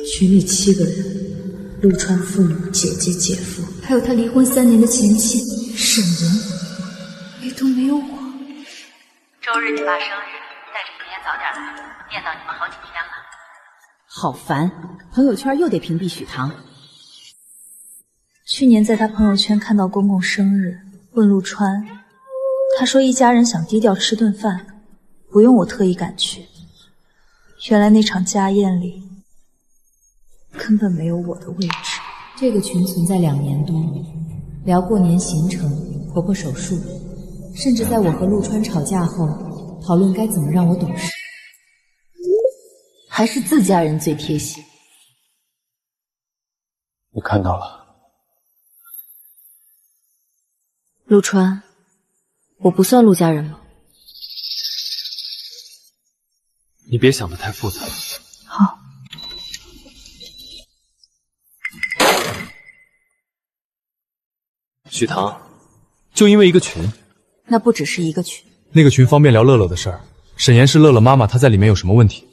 群里7个人，陆川父母、姐姐、姐夫，还有他离婚3年的前妻沈莹，唯独没有我。周日你爸生日，带着妍妍早点来，念叨你们好几天了。好烦，朋友圈又得屏蔽许唐。去年在他朋友圈看到公公生日，问陆川，他说一家人想低调吃顿饭，不用我特意赶去。原来那场家宴里根本没有我的位置。这个群存在2年多，聊过年行程、婆婆手术，甚至在我和陆川吵架后，讨论该怎么让我懂事。还是自家人最贴心。我看到了。陆川，我不算陆家人吗？你别想得太复杂。好。许唐，就因为一个群，那不只是一个群。那个群方便聊乐乐的事儿。沈岩是乐乐妈妈，她在里面有什么问题？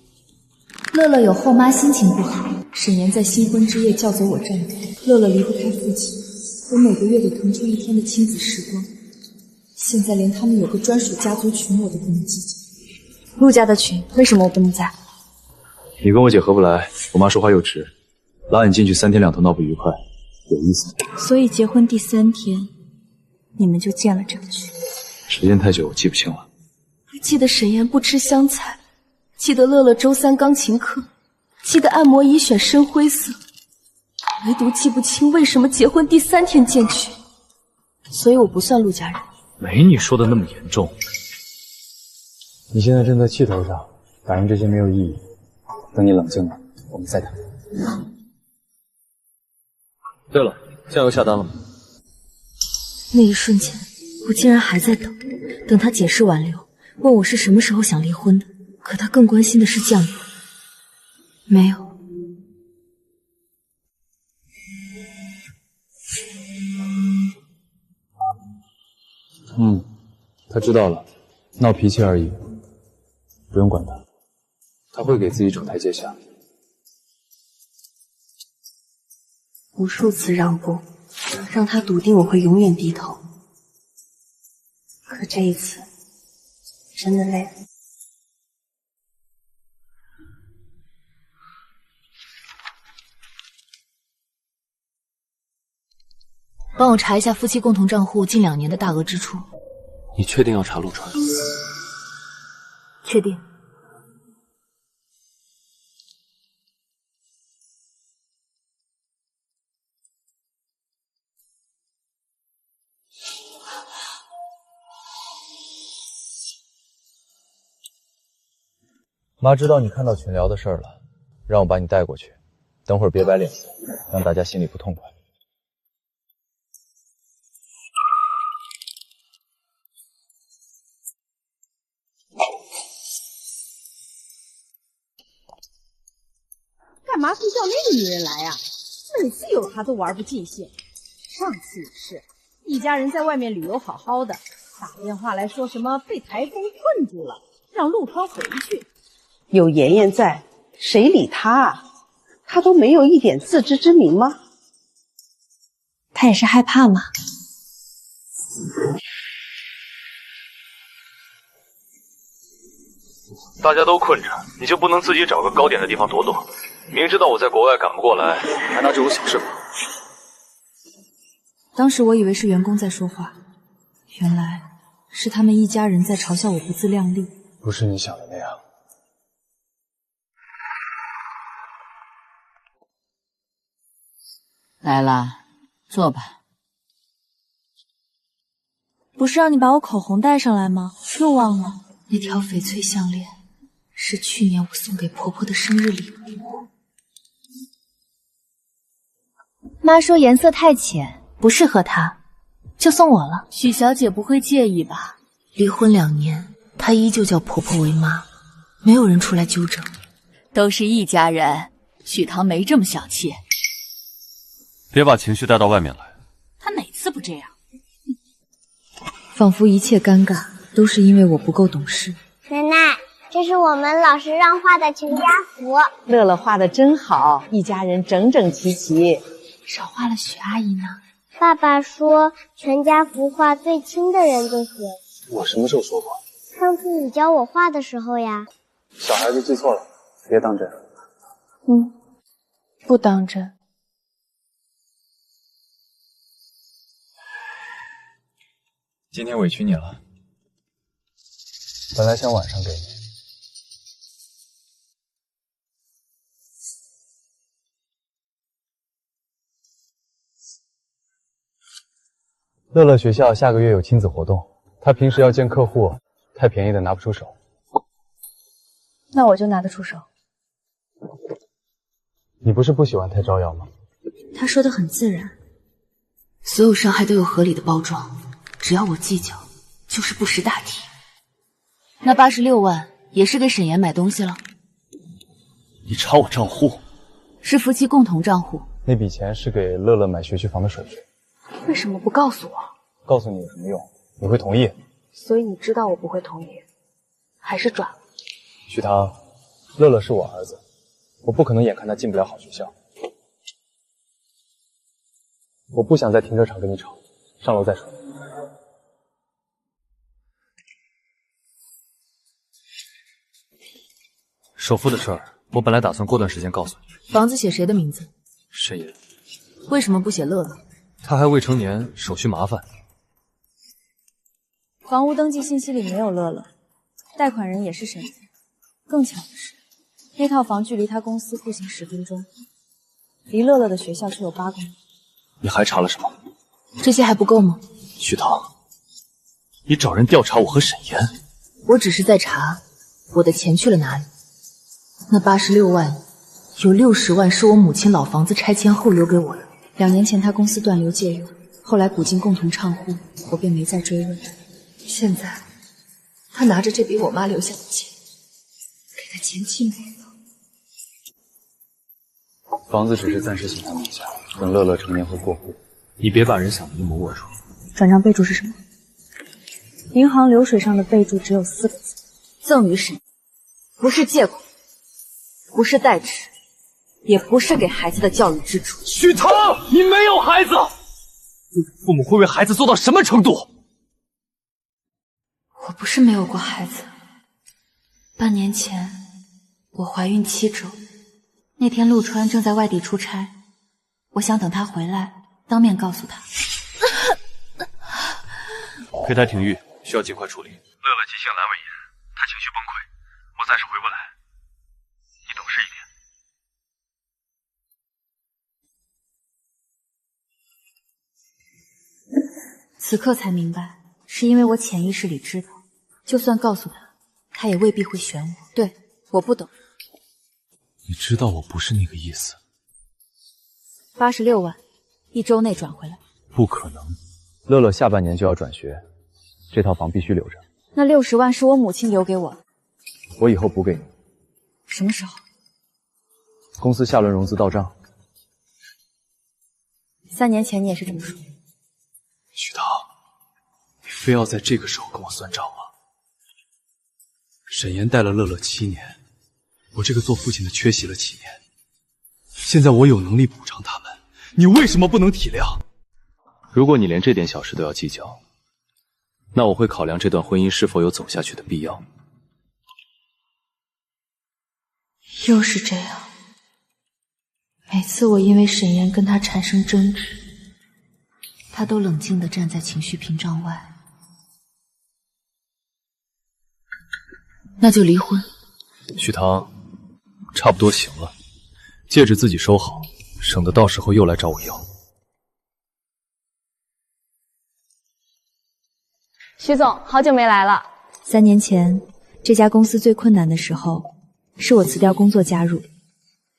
乐乐有后妈心情不好，沈岩在新婚之夜叫走我丈夫，乐乐离不开父亲，我每个月得腾出1天的亲子时光。现在连他们有个专属家族群我都不能进。陆家的群为什么我不能在？你跟我姐合不来，我妈说话又直，拉你进去3天2头闹不愉快，有意思。所以结婚第3天，你们就建了这个群。时间太久，我记不清了。记得沈岩不吃香菜，记得乐乐周3钢琴课，记得按摩仪选深灰色，唯独记不清为什么结婚第3天建群。所以我不算陆家人。没你说的那么严重。你现在正在气头上，反映这些没有意义。等你冷静了，我们再谈。对了，酱油下单了吗？那一瞬间，我竟然还在等他解释挽留，问我是什么时候想离婚的。可他更关心的是酱油。没有。他知道了，闹脾气而已，不用管他，他会给自己找台阶下。无数次让步，让他笃定我会永远低头。可这一次，真的累了。帮我查一下夫妻共同账户近2年的大额支出。你确定要查陆川？确定。妈知道你看到群聊的事儿了，让我把你带过去，等会儿别摆脸色，让大家心里不痛快。干嘛非叫那个女人来呀？每次有她都玩不尽兴。上次也是，一家人在外面旅游好好的，打电话来说什么被台风困住了，让陆川回去。有妍妍在，谁理他啊？他都没有一点自知之明吗？他也是害怕嘛。大家都困着，你就不能自己找个高点的地方躲躲？明知道我在国外赶不过来，还拿这种小事跑。当时我以为是员工在说话，原来是他们一家人在嘲笑我不自量力。不是你想的那样。来了，坐吧。不是让你把我口红带上来吗？又忘了。那条翡翠项链是去年我送给婆婆的生日礼物。妈说颜色太浅，不适合她，就送我了。许小姐不会介意吧？离婚2年，她依旧叫婆婆为妈，没有人出来纠正。都是一家人，许唐没这么小气。别把情绪带到外面来。他哪次不这样？仿佛一切尴尬都是因为我不够懂事。奶奶，这是我们老师让画的全家福。乐乐画的真好，一家人整整齐齐。少画了许阿姨呢。爸爸说全家福画最亲的人就行。我什么时候说过？上次你教我画的时候呀。小孩子记错了，别当真。不当真。今天委屈你了。本来想晚上给你。乐乐学校下个月有亲子活动，他平时要见客户，太便宜的拿不出手。那我就拿得出手。你不是不喜欢太招摇吗？他说的很自然。所有伤害都有合理的包装，只要我计较，就是不识大体。那86万也是给沈岩买东西了。你查我账户？是夫妻共同账户。那笔钱是给乐乐买学区房的手续。为什么不告诉我？告诉你有什么用？你会同意？所以你知道我不会同意，还是转了。许棠，乐乐是我儿子，我不可能眼看他进不了好学校。我不想在停车场跟你吵，上楼再说。首付的事儿，我本来打算过段时间告诉你。房子写谁的名字？沈岩。为什么不写乐乐？他还未成年，手续麻烦。房屋登记信息里没有乐乐，贷款人也是沈岩。更巧的是，那套房距离他公司步行10分钟，离乐乐的学校却有8公里。你还查了什么？这些还不够吗？许棠，你找人调查我和沈岩？我只是在查我的钱去了哪里。那86万，有60万是我母亲老房子拆迁后留给我的。2年前他公司断流借用，后来补进共同账户，我便没再追问。现在，他拿着这笔我妈留下的钱，给他前妻没了。房子只是暂时写他名下，等乐乐成年后过户。你别把人想的那么龌龊。转账备注是什么？银行流水上的备注只有4个字：赠与沈。不是借款，不是代持，也不是给孩子的教育支出。许棠，你没有孩子，父母会为孩子做到什么程度？我不是没有过孩子。半年前，我怀孕7周，那天陆川正在外地出差，我想等他回来，当面告诉他。胚胎停育，需要尽快处理。乐乐急性阑尾炎，他情绪崩溃，我暂时回不来，你懂事一点。此刻才明白，是因为我潜意识里知道，就算告诉他，他也未必会选我。对，我不懂。你知道我不是那个意思。86万，1周内转回来。不可能。乐乐下半年就要转学，这套房必须留着。那60万是我母亲留给我的，我以后补给你。什么时候？公司下轮融资到账。3年前你也是这么说。许棠，你非要在这个时候跟我算账吗？沈岩带了乐乐7年，我这个做父亲的缺席了7年。现在我有能力补偿他们，你为什么不能体谅？如果你连这点小事都要计较，那我会考量这段婚姻是否有走下去的必要。又是这样，每次我因为沈岩跟他产生争执，他都冷静地站在情绪屏障外。那就离婚。许棠，差不多行了，戒指自己收好，省得到时候又来找我要。徐总，好久没来了。3年前，这家公司最困难的时候，是我辞掉工作加入。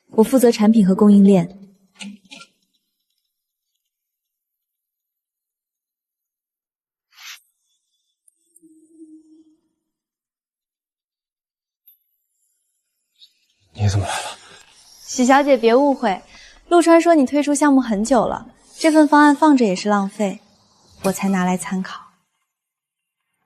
我负责产品和供应链。你怎么来了？许小姐别误会，陆川说你退出项目很久了，这份方案放着也是浪费，我才拿来参考。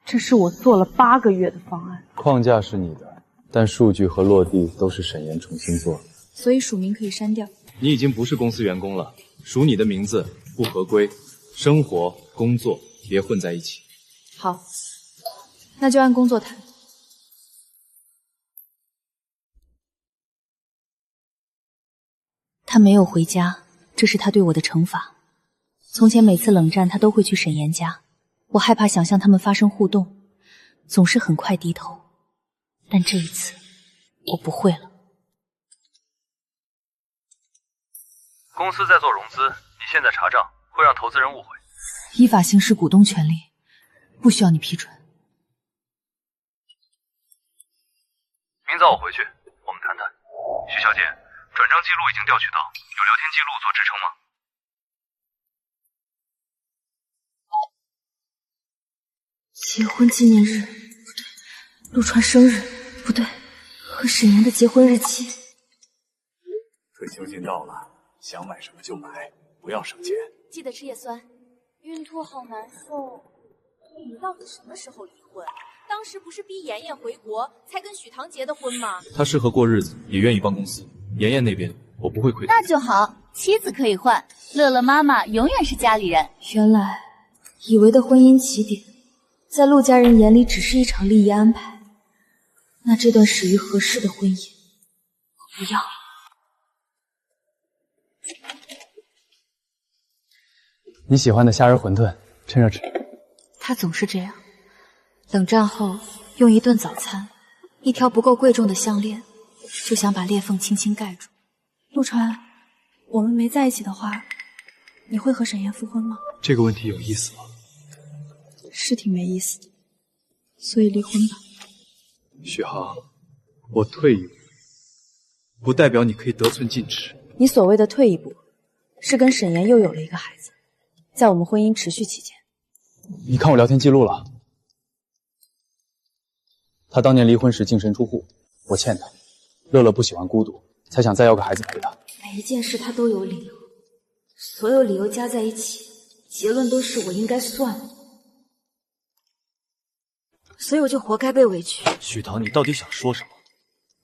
这是我做了8个月的方案，框架是你的，但数据和落地都是沈岩重新做的，所以署名可以删掉。你已经不是公司员工了，署你的名字不合规，生活、工作别混在一起。好，那就按工作谈。他没有回家，这是他对我的惩罚。从前每次冷战，他都会去沈岩家，我害怕想象他们发生互动，总是很快低头。但这一次，我不会了。公司在做融资，你现在查账会让投资人误会。依法行使股东权利，不需要你批准。明早我回去，我们谈谈。徐小姐，转账记录已经调取到，有聊天记录做支撑吗？结婚纪念日不对，陆川生日不对，和沈岩的结婚日期。退休金到了，想买什么就买，不要省钱。记得吃叶酸。孕吐好难受。你到底什么时候离婚？当时不是逼妍妍回国才跟许唐结的婚吗？他适合过日子，也愿意帮公司。妍妍那边我不会亏待。那就好，妻子可以换，乐乐妈妈永远是家里人。原来以为的婚姻起点，在陆家人眼里只是一场利益安排。那这段始于合适的婚姻，我不要了。你喜欢的虾仁馄饨，趁热吃。他总是这样，冷战后用一顿早餐，一条不够贵重的项链，就想把裂缝轻轻盖住。陆川，我们没在一起的话，你会和沈岩复婚吗？这个问题有意思吗？是挺没意思的，所以离婚吧。许航，我退一步，不代表你可以得寸进尺。你所谓的退一步，是跟沈岩又有了一个孩子，在我们婚姻持续期间。你看我聊天记录了，他当年离婚时净身出户，我欠他。乐乐不喜欢孤独，才想再要个孩子陪他。每一件事他都有理由，所有理由加在一起，结论都是我应该算了，所以我就活该被委屈。许棠，你到底想说什么？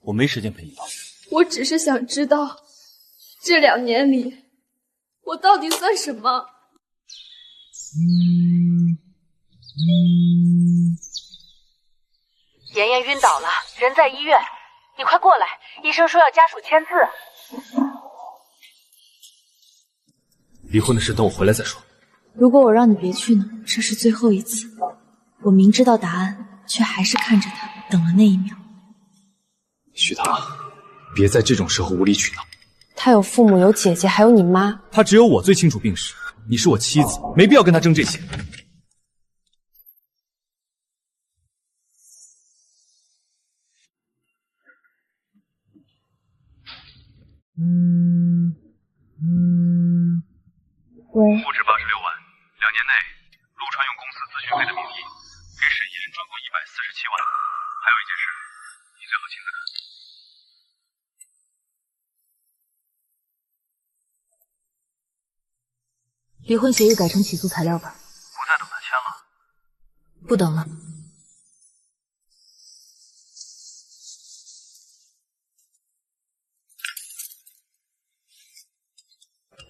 我没时间陪你闹。我只是想知道，这2年里，我到底算什么？妍妍晕倒了，人在医院，你快过来，医生说要家属签字。离婚的事等我回来再说。如果我让你别去呢？这是最后一次，我明知道答案，却还是看着他，等了那一秒。许棠，别在这种时候无理取闹。他有父母，有姐姐，还有你妈。他只有我最清楚病史，你是我妻子，没必要跟他争这些。喂，复制86万，2年内，陆川用公司咨询费的名义给沈岩转过147万。还有一件事，你最好亲自看。离婚协议改成起诉材料吧。不再等他签了。不等了。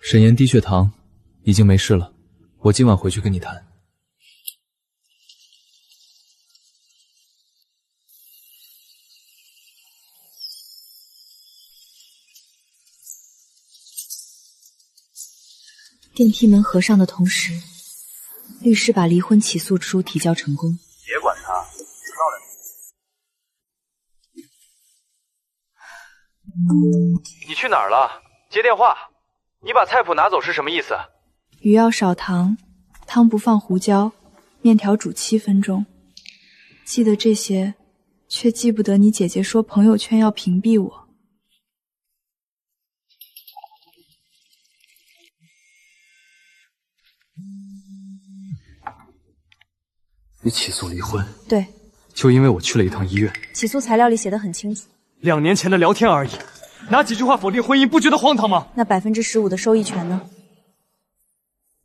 沈岩低血糖，已经没事了。我今晚回去跟你谈。电梯门合上的同时，律师把离婚起诉书提交成功。别管他，知道了。你去哪儿了？接电话。你把菜谱拿走是什么意思？鱼要少糖，汤不放胡椒，面条煮7分钟。记得这些，却记不得你姐姐说朋友圈要屏蔽我。你起诉离婚？对，就因为我去了一趟医院。起诉材料里写得很清楚。2年前的聊天而已，拿几句话否定婚姻，不觉得荒唐吗？那15%的收益权呢？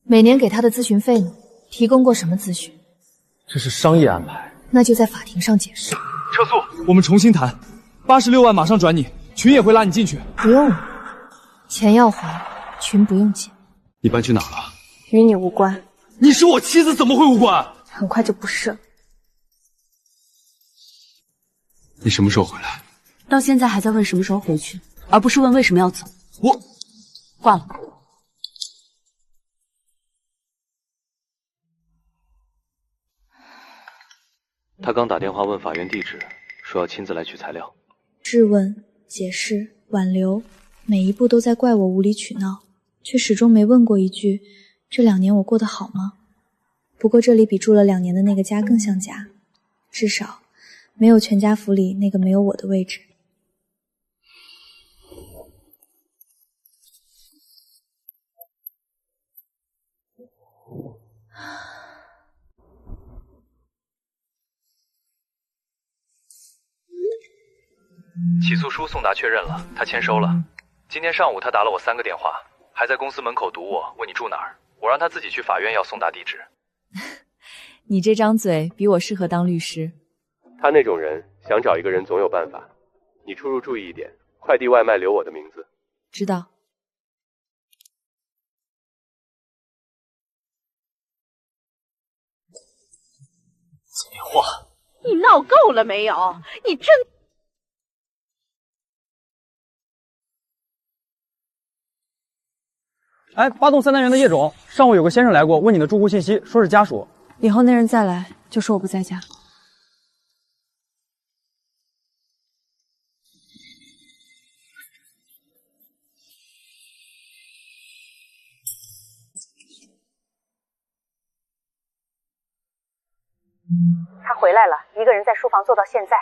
每年给他的咨询费呢？提供过什么咨询？这是商业安排。那就在法庭上解释。撤诉，我们重新谈。86万马上转你，群也会拉你进去。不用了，钱要还，群不用见。你搬去哪了？与你无关。你是我妻子，怎么会无关？很快就不是了。你什么时候回来？到现在还在问什么时候回去，而不是问为什么要走。我挂了。他刚打电话问法院地址，说要亲自来取材料。质问、解释、挽留，每一步都在怪我无理取闹，却始终没问过一句：这2年我过得好吗？不过这里比住了2年的那个家更像家，至少没有全家福里那个没有我的位置。起诉书宋达确认了，他签收了。今天上午他打了我3个电话，还在公司门口堵我，问你住哪儿。我让他自己去法院要宋达地址。你这张嘴比我适合当律师。他那种人想找一个人总有办法。你出入注意一点，快递外卖留我的名字。知道。废话！你闹够了没有？你真……哎，8栋3单元的叶总，上午有个先生来过，问你的住户信息，说是家属。以后那人再来，就说我不在家。他回来了，一个人在书房坐到现在。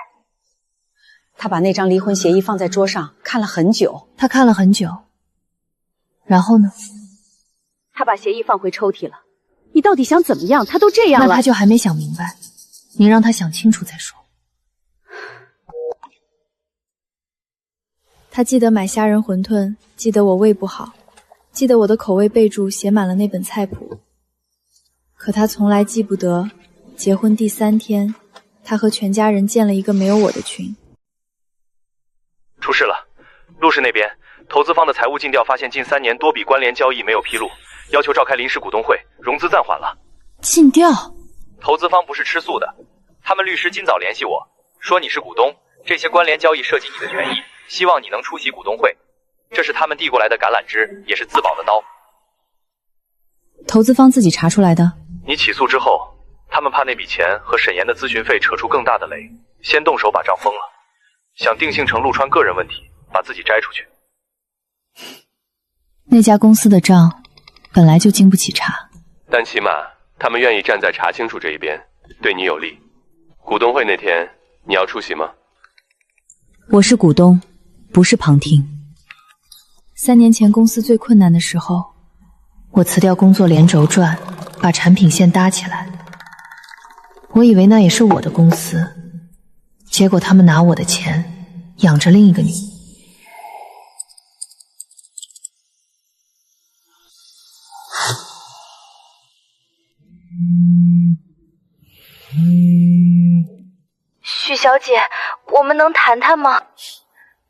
他把那张离婚协议放在桌上，看了很久。他看了很久，然后呢？他把协议放回抽屉了。你到底想怎么样？他都这样了，那他就还没想明白。你让他想清楚再说。他记得买虾仁馄饨，记得我胃不好，记得我的口味备注写满了那本菜谱。可他从来记不得，结婚第3天，他和全家人建了一个没有我的群。出事了，陆氏那边投资方的财务尽调发现近3年多笔关联交易没有披露，要求召开临时股东会，融资暂缓了。尽调？投资方不是吃素的，他们律师今早联系我，说你是股东，这些关联交易涉及你的权益，希望你能出席股东会。这是他们递过来的橄榄枝，也是自保的刀。投资方自己查出来的？你起诉之后，他们怕那笔钱和沈岩的咨询费扯出更大的雷，先动手把账封了，想定性成陆川个人问题，把自己摘出去。那家公司的账本来就经不起查，但起码他们愿意站在查清楚这一边，对你有利。股东会那天你要出席吗？我是股东，不是旁听。3年前公司最困难的时候，我辞掉工作连轴转，把产品线搭起来。我以为那也是我的公司，结果他们拿我的钱养着另一个你。许小姐，我们能谈谈吗？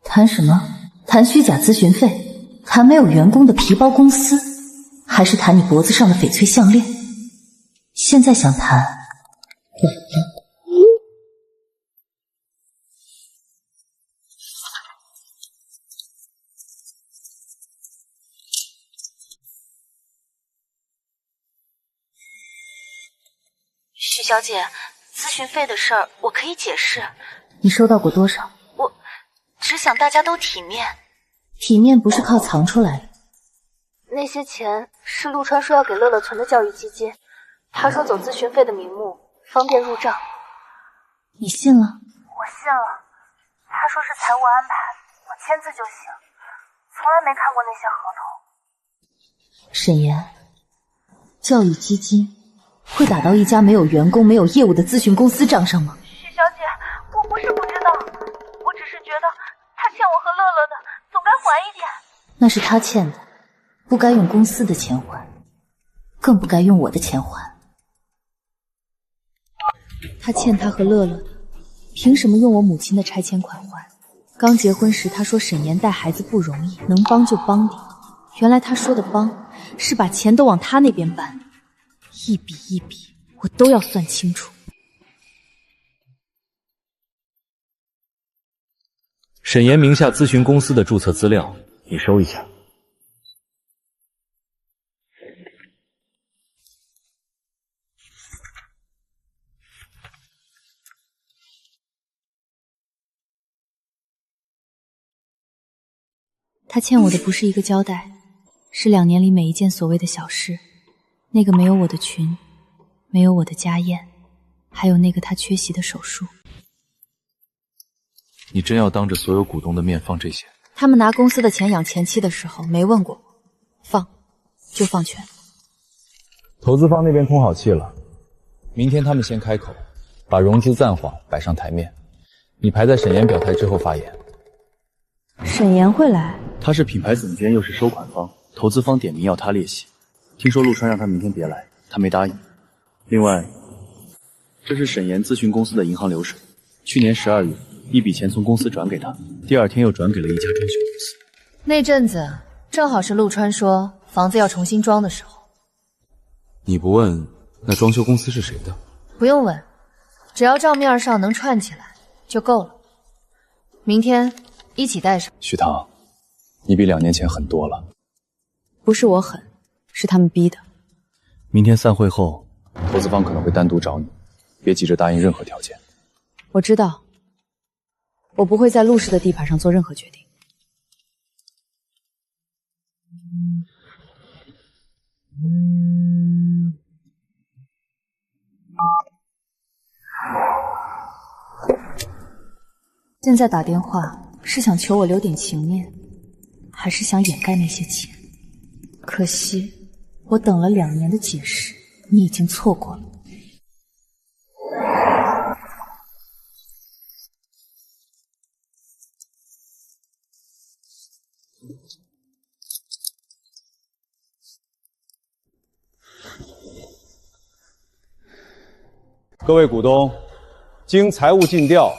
谈什么？谈虚假咨询费？谈没有员工的皮包公司？还是谈你脖子上的翡翠项链？现在想谈，晚了。许小姐，咨询费的事儿我可以解释。你收到过多少？我只想大家都体面。体面不是靠藏出来的。那些钱是陆川说要给乐乐存的教育基金，他说走咨询费的名目，方便入账。你信了？我信了。他说是财务安排，我签字就行，从来没看过那些合同。沈岩，教育基金会打到一家没有员工、没有业务的咨询公司账上吗？许小姐，我不是不知道，我只是觉得他欠我和乐乐的，总该还一点。那是他欠的，不该用公司的钱还，更不该用我的钱还。他欠他和乐乐的，凭什么用我母亲的拆迁款还？刚结婚时他说沈岩带孩子不容易，能帮就帮你。原来他说的帮，是把钱都往他那边搬，一笔一笔我都要算清楚。沈岩名下咨询公司的注册资料，你收一下。他欠我的不是一个交代，是2年里每一件所谓的小事。那个没有我的群，没有我的家宴，还有那个他缺席的手术。你真要当着所有股东的面放这些？他们拿公司的钱养前妻的时候没问过我，放就放权。投资方那边通好气了，明天他们先开口，把融资暂缓摆上台面，你排在沈岩表态之后发言。沈岩会来？他是品牌总监，又是收款方，投资方点名要他列席。听说陆川让他明天别来，他没答应。另外，这是沈岩咨询公司的银行流水，去年12月一笔钱从公司转给他，第2天又转给了一家装修公司。那阵子正好是陆川说房子要重新装的时候。你不问，那装修公司是谁的？不用问，只要账面上能串起来就够了。明天一起带上。许棠，你比2年前狠多了。不是我狠，是他们逼的。明天散会后，投资方可能会单独找你，别急着答应任何条件。我知道，我不会在陆氏的地盘上做任何决定。现在打电话是想求我留点情面，还是想掩盖那些钱？可惜我等了2年的解释，你已经错过了。各位股东，经财务尽调，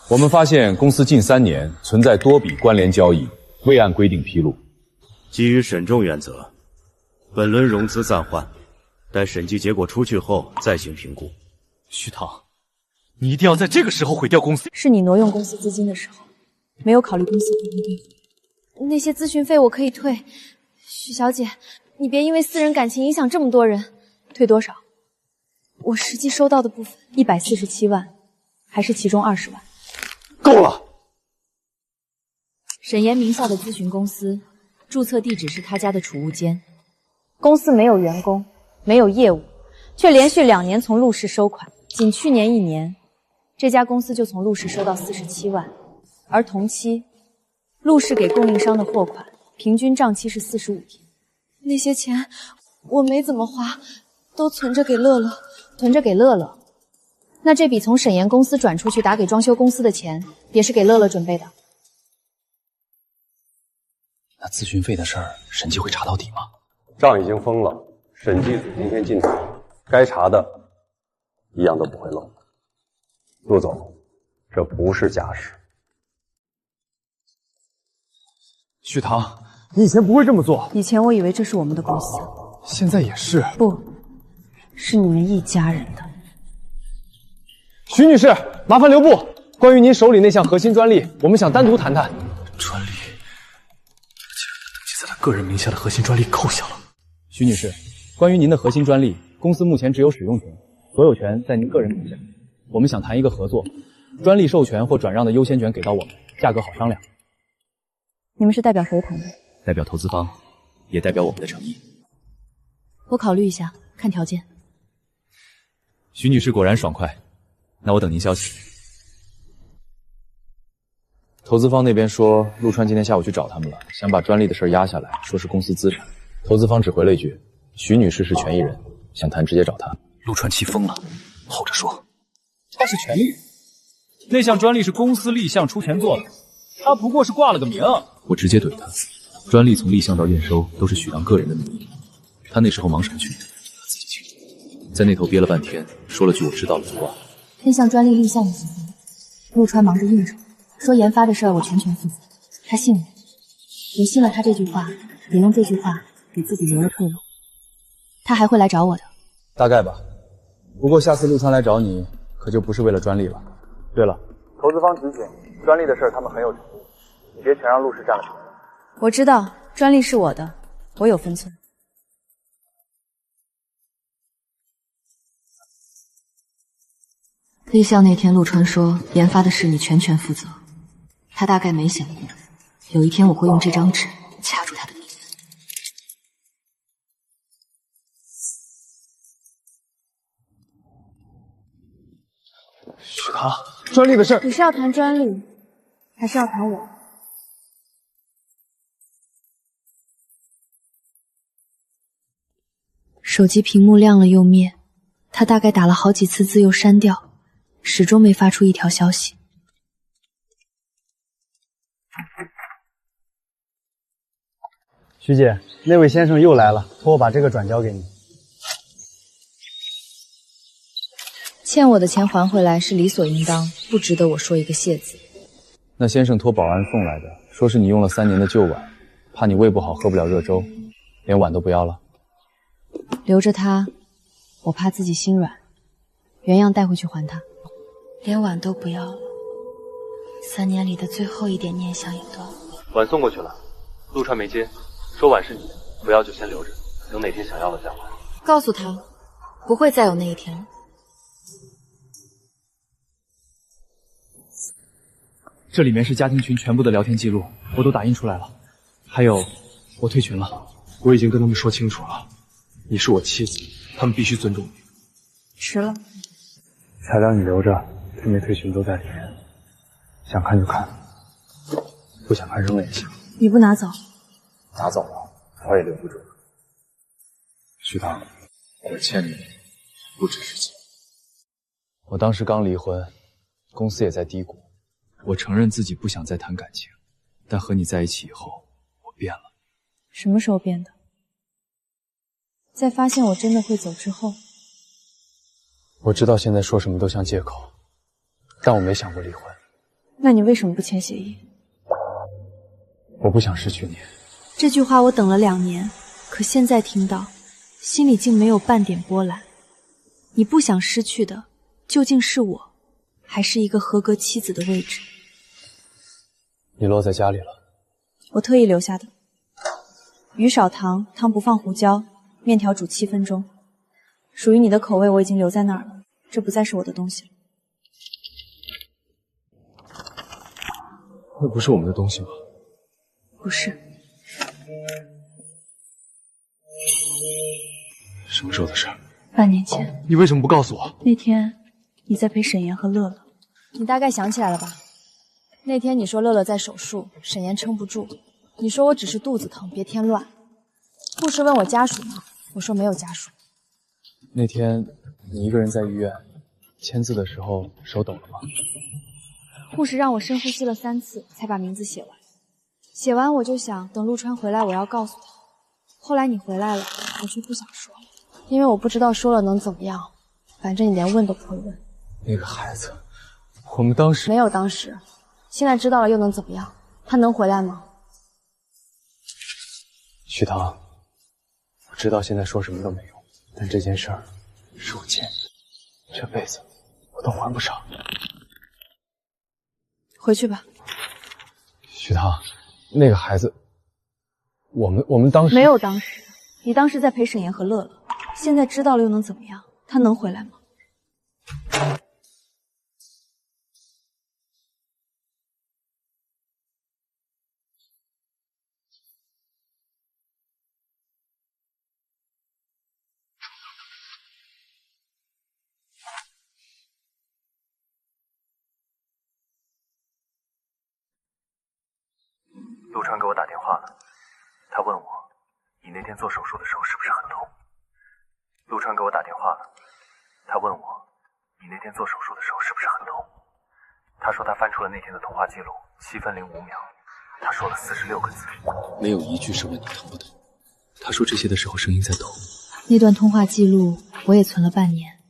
我们发现公司近3年存在多笔关联交易，未按规定披露。基于审重原则，本轮融资暂缓，待审计结果出去后再行评估。徐棠，你一定要在这个时候毁掉公司？是你挪用公司资金的时候，没有考虑公司会不会。那些咨询费我可以退，许小姐，你别因为私人感情影响这么多人。退多少？我实际收到的部分147万，还是其中20万。够了！沈岩名下的咨询公司，注册地址是他家的储物间。公司没有员工，没有业务，却连续2年从陆氏收款。仅去年1年，这家公司就从陆氏收到47万，而同期，陆氏给供应商的货款平均账期是45天。那些钱我没怎么花，都存着给乐乐。囤着给乐乐，那这笔从沈岩公司转出去打给装修公司的钱，也是给乐乐准备的。那咨询费的事儿，审计会查到底吗？账已经封了，审计组今天进场，该查的一样都不会漏。陆总，这不是假事。徐棠，你以前不会这么做。以前我以为这是我们的公司，现在也是。不。是你们一家人的。徐女士，麻烦留步。关于您手里那项核心专利，我们想单独谈谈。专利，竟然登记在他个人名下的核心专利扣下了。徐女士，关于您的核心专利，公司目前只有使用权，所有权在您个人名下。我们想谈一个合作，专利授权或转让的优先权给到我们，价格好商量。你们是代表谁谈的？代表投资方，也代表我们的诚意。我考虑一下，看条件。徐女士果然爽快，那我等您消息。投资方那边说，陆川今天下午去找他们了，想把专利的事压下来，说是公司资产。投资方只回了一句：“徐女士是权益人，想谈直接找她。”陆川气疯了，后着说：“他是权益人，那项专利是公司立项出钱做的，他不过是挂了个名。”我直接怼他：“专利从立项到验收都是许棠个人的名义，他那时候忙什么去？”在那头憋了半天，说了句我知道了就挂。那项专利立项的时候，陆川忙着应酬，说研发的事儿我全权负责。他信我，我信了他这句话，也用这句话给自己留了退路。他还会来找我的，大概吧。不过下次陆川来找你，可就不是为了专利了。对了，投资方提醒你，专利的事儿他们很有程度，你别全让陆氏占了便宜。我知道专利是我的，我有分寸。可以像那天陆川说，研发的事你全权负责。他大概没想过，有一天我会用这张纸掐住他的命。许唐，专利的事，你是要谈专利，还是要谈我？手机屏幕亮了又灭，他大概打了好几次字又删掉，始终没发出一条消息。徐姐，那位先生又来了，托我把这个转交给你。欠我的钱还回来是理所应当，不值得我说一个谢字。那先生托保安送来的，说是你用了3年的旧碗，怕你胃不好喝不了热粥，连碗都不要了。留着它，我怕自己心软，原样带回去还他。连碗都不要了，3年里的最后一点念想也断了。碗送过去了，陆川没接，说碗是你的，不要就先留着，等哪天想要了再还。告诉他，不会再有那一天了。这里面是家庭群全部的聊天记录，我都打印出来了。还有，我退群了。我已经跟他们说清楚了，你是我妻子，他们必须尊重你。迟了。材料你留着，退没退群都在里面，想看就看，不想看扔了也行。你不拿走？拿走了，我也留不住。徐唐，我欠你不只是钱。我当时刚离婚，公司也在低谷。我承认自己不想再谈感情，但和你在一起以后，我变了。什么时候变的？在发现我真的会走之后。我知道现在说什么都像借口，但我没想过离婚。那你为什么不签协议？我不想失去你。这句话我等了2年，可现在听到，心里竟没有半点波澜。你不想失去的，究竟是我，还是一个合格妻子的位置？你落在家里了。我特意留下的。鱼少糖，汤不放胡椒，面条煮7分钟。属于你的口味我已经留在那儿了，这不再是我的东西了。那不是我们的东西吗？不是。什么时候的事？半年前。你为什么不告诉我？那天你在陪沈岩和乐乐。你大概想起来了吧？那天你说乐乐在手术，沈岩撑不住，你说我只是肚子疼，别添乱。护士问我家属呢，我说没有家属。那天你一个人在医院签字的时候手抖了吗？护士让我深呼吸了3次才把名字写完。写完我就想等陆川回来我要告诉他。后来你回来了，我却不想说，因为我不知道说了能怎么样，反正你连问都不会问。那个孩子，我们当时没有当时，现在知道了又能怎么样？他能回来吗？徐唐，我知道现在说什么都没用，但这件事儿是我欠你的，这辈子我都还不上。回去吧。徐唐，那个孩子，我们当时没有当时，你当时在陪沈岩和乐乐，现在知道了又能怎么样？他能回来吗？陆川给我打电话了，他问我，你那天做手术的时候是不是很痛？陆川给我打电话了，他问我，你那天做手术的时候是不是很痛？他说他翻出了那天的通话记录，7分05秒，他说了46个字，没有一句是问你疼不疼。他说这些的时候声音在抖。那段通话记录我也存了半年，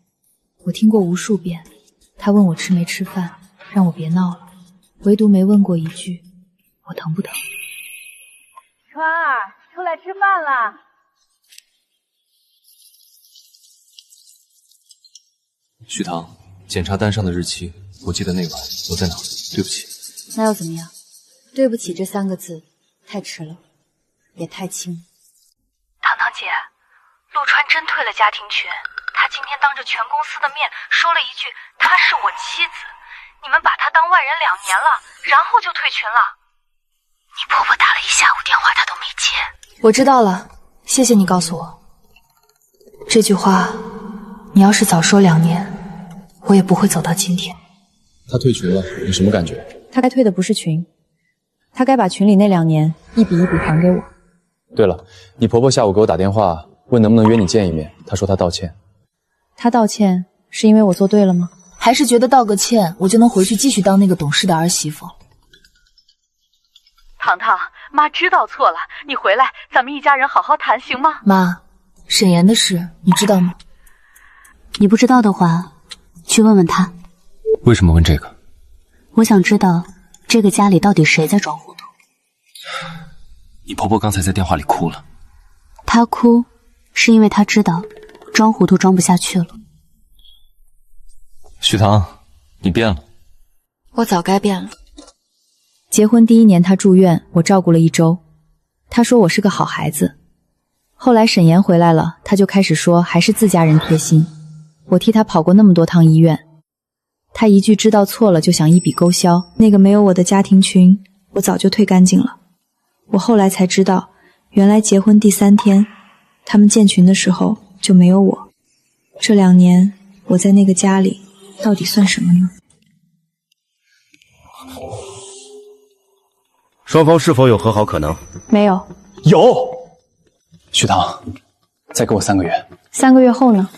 我听过无数遍。他问我吃没吃饭，让我别闹了。唯独没问过一句我疼不疼。川儿，出来吃饭了。许棠，检查单上的日期，我记得那晚我在哪儿？对不起。那又怎么样？对不起这3个字太迟了，也太轻。糖糖姐，陆川真退了家庭群，他今天当着全公司的面说了一句她是我妻子，你们把他当外人2年了，然后就退群了。你婆婆打了一下午电话他都没接。我知道了，谢谢你告诉我。这句话你要是早说2年，我也不会走到今天。他退群了，你什么感觉？他该退的不是群，他该把群里那2年一笔一笔还给我。对了，你婆婆下午给我打电话，问能不能约你见一面，她说她道歉。她道歉是因为我做对了吗？还是觉得道个歉，我就能回去继续当那个懂事的儿媳妇？糖糖，妈知道错了，你回来，咱们一家人好好谈，行吗？妈，沈岩的事你知道吗？你不知道的话，去问问他。为什么问这个？我想知道这个家里到底谁在装糊涂。你婆婆刚才在电话里哭了。她哭是因为她知道装糊涂装不下去了。许棠，你变了。我早该变了。结婚第1年他住院，我照顾了1周。他说我是个好孩子。后来沈岩回来了，他就开始说还是自家人贴心。我替他跑过那么多趟医院。他一句知道错了就想一笔勾销，那个没有我的家庭群，我早就退干净了。我后来才知道，原来结婚第3天，他们建群的时候就没有我。这2年我在那个家里到底算什么呢？双方是否有和好可能？没有。有。许棠，再给我3个月。3个月后呢？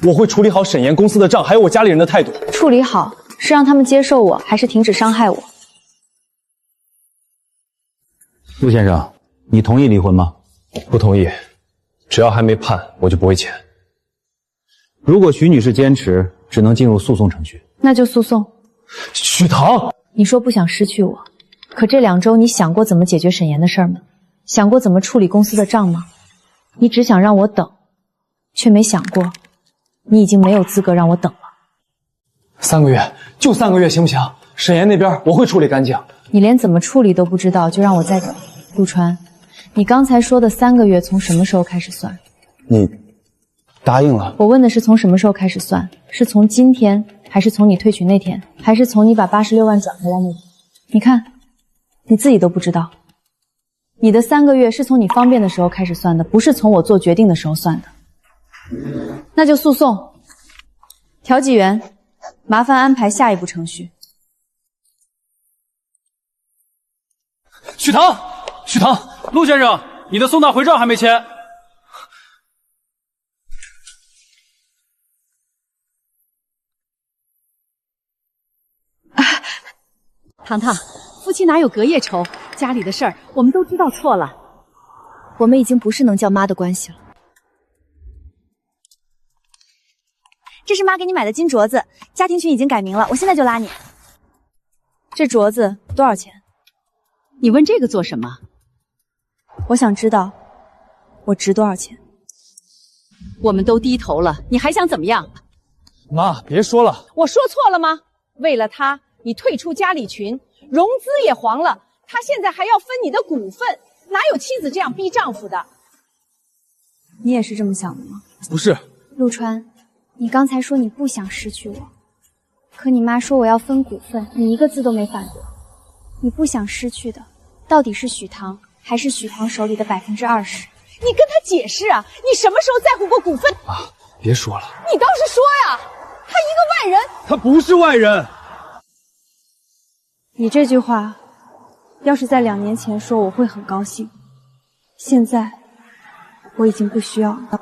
我会处理好沈岩公司的账，还有我家里人的态度。处理好是让他们接受我，还是停止伤害我？陆先生，你同意离婚吗？不同意，只要还没判，我就不会签。如果徐女士坚持，只能进入诉讼程序。那就诉讼。许棠，你说不想失去我，可这2周你想过怎么解决沈岩的事儿吗？想过怎么处理公司的账吗？你只想让我等，却没想过你已经没有资格让我等了。3个月，就3个月行不行？沈岩那边我会处理干净。你连怎么处理都不知道，就让我再等。陆川，你刚才说的3个月从什么时候开始算？你答应了。我问的是从什么时候开始算？是从今天，还是从你退群那天，还是从你把86万转回来那天？你看，你自己都不知道。你的3个月是从你方便的时候开始算的，不是从我做决定的时候算的。那就诉讼。调解员，麻烦安排下一步程序。许棠，许棠，陆先生，你的送纳回照还没签。糖糖，夫妻哪有隔夜仇？家里的事儿我们都知道错了。我们已经不是能叫妈的关系了。这是妈给你买的金镯子，家庭群已经改名了，我现在就拉你。这镯子多少钱？你问这个做什么？我想知道我值多少钱。我们都低头了，你还想怎么样？妈，别说了。我说错了吗？为了他，你退出家里群，融资也黄了，他现在还要分你的股份，哪有妻子这样逼丈夫的？你也是这么想的吗？不是。陆川，你刚才说你不想失去我，可你妈说我要分股份，你一个字都没反驳。你不想失去的，到底是许棠，还是许棠手里的20%？你跟他解释啊！你什么时候在乎过股份？啊，别说了。你倒是说呀！他一个外人，他不是外人。你这句话，要是在2年前说，我会很高兴。现在，我已经不需要了。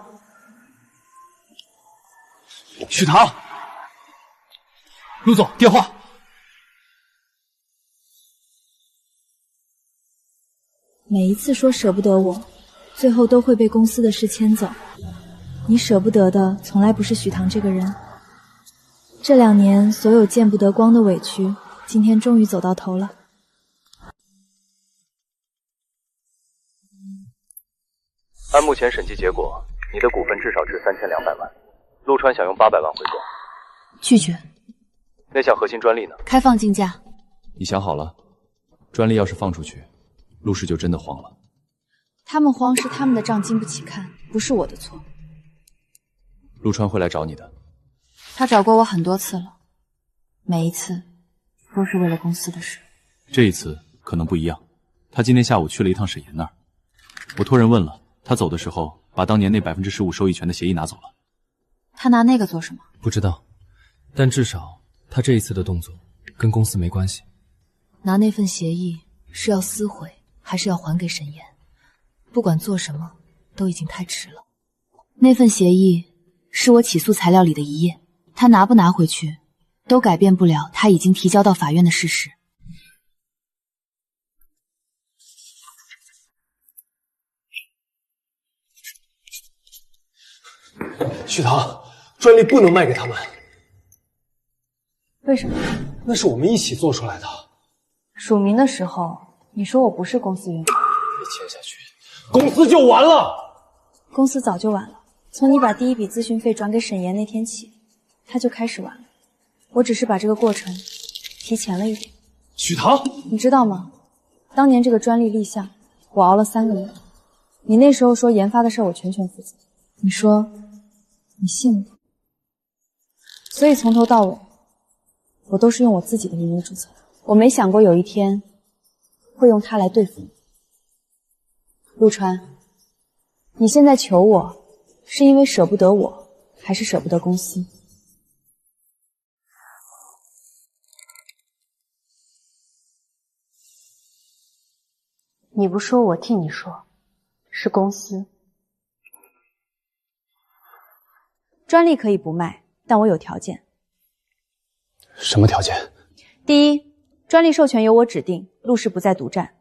许棠，陆总，电话。每一次说舍不得我，最后都会被公司的事牵走。你舍不得的从来不是许棠这个人。这2年所有见不得光的委屈，今天终于走到头了。按目前审计结果，你的股份至少值3200万，陆川想用800万回购。拒绝。那项核心专利呢？开放竞价。你想好了？专利要是放出去，陆氏就真的慌了。他们慌是他们的账经不起看，不是我的错。陆川会来找你的。他找过我很多次了，每一次都是为了公司的事。这一次可能不一样。他今天下午去了一趟沈岩那儿，我托人问了，他走的时候把当年那15%收益权的协议拿走了。他拿那个做什么？不知道，但至少他这一次的动作跟公司没关系。拿那份协议是要撕毁，还是要还给沈岩？不管做什么，都已经太迟了。那份协议是我起诉材料里的一页，他拿不拿回去，都改变不了他已经提交到法院的事实。许棠，专利不能卖给他们。为什么？那是我们一起做出来的。署名的时候，你说我不是公司员工，被签下去，公司就完了。公司早就完了。从你把第一笔咨询费转给沈岩那天起，他就开始完了。我只是把这个过程提前了一点。许棠，你知道吗？当年这个专利立项，我熬了3个月。你那时候说研发的事我全权负责，你说你信了。所以从头到尾，我都是用我自己的名义注册的。我没想过有一天会用它来对付你。陆川，你现在求我，是因为舍不得我，还是舍不得公司？你不说，我替你说，是公司。专利可以不卖，但我有条件。什么条件？第一，专利授权由我指定，陆氏不再独占。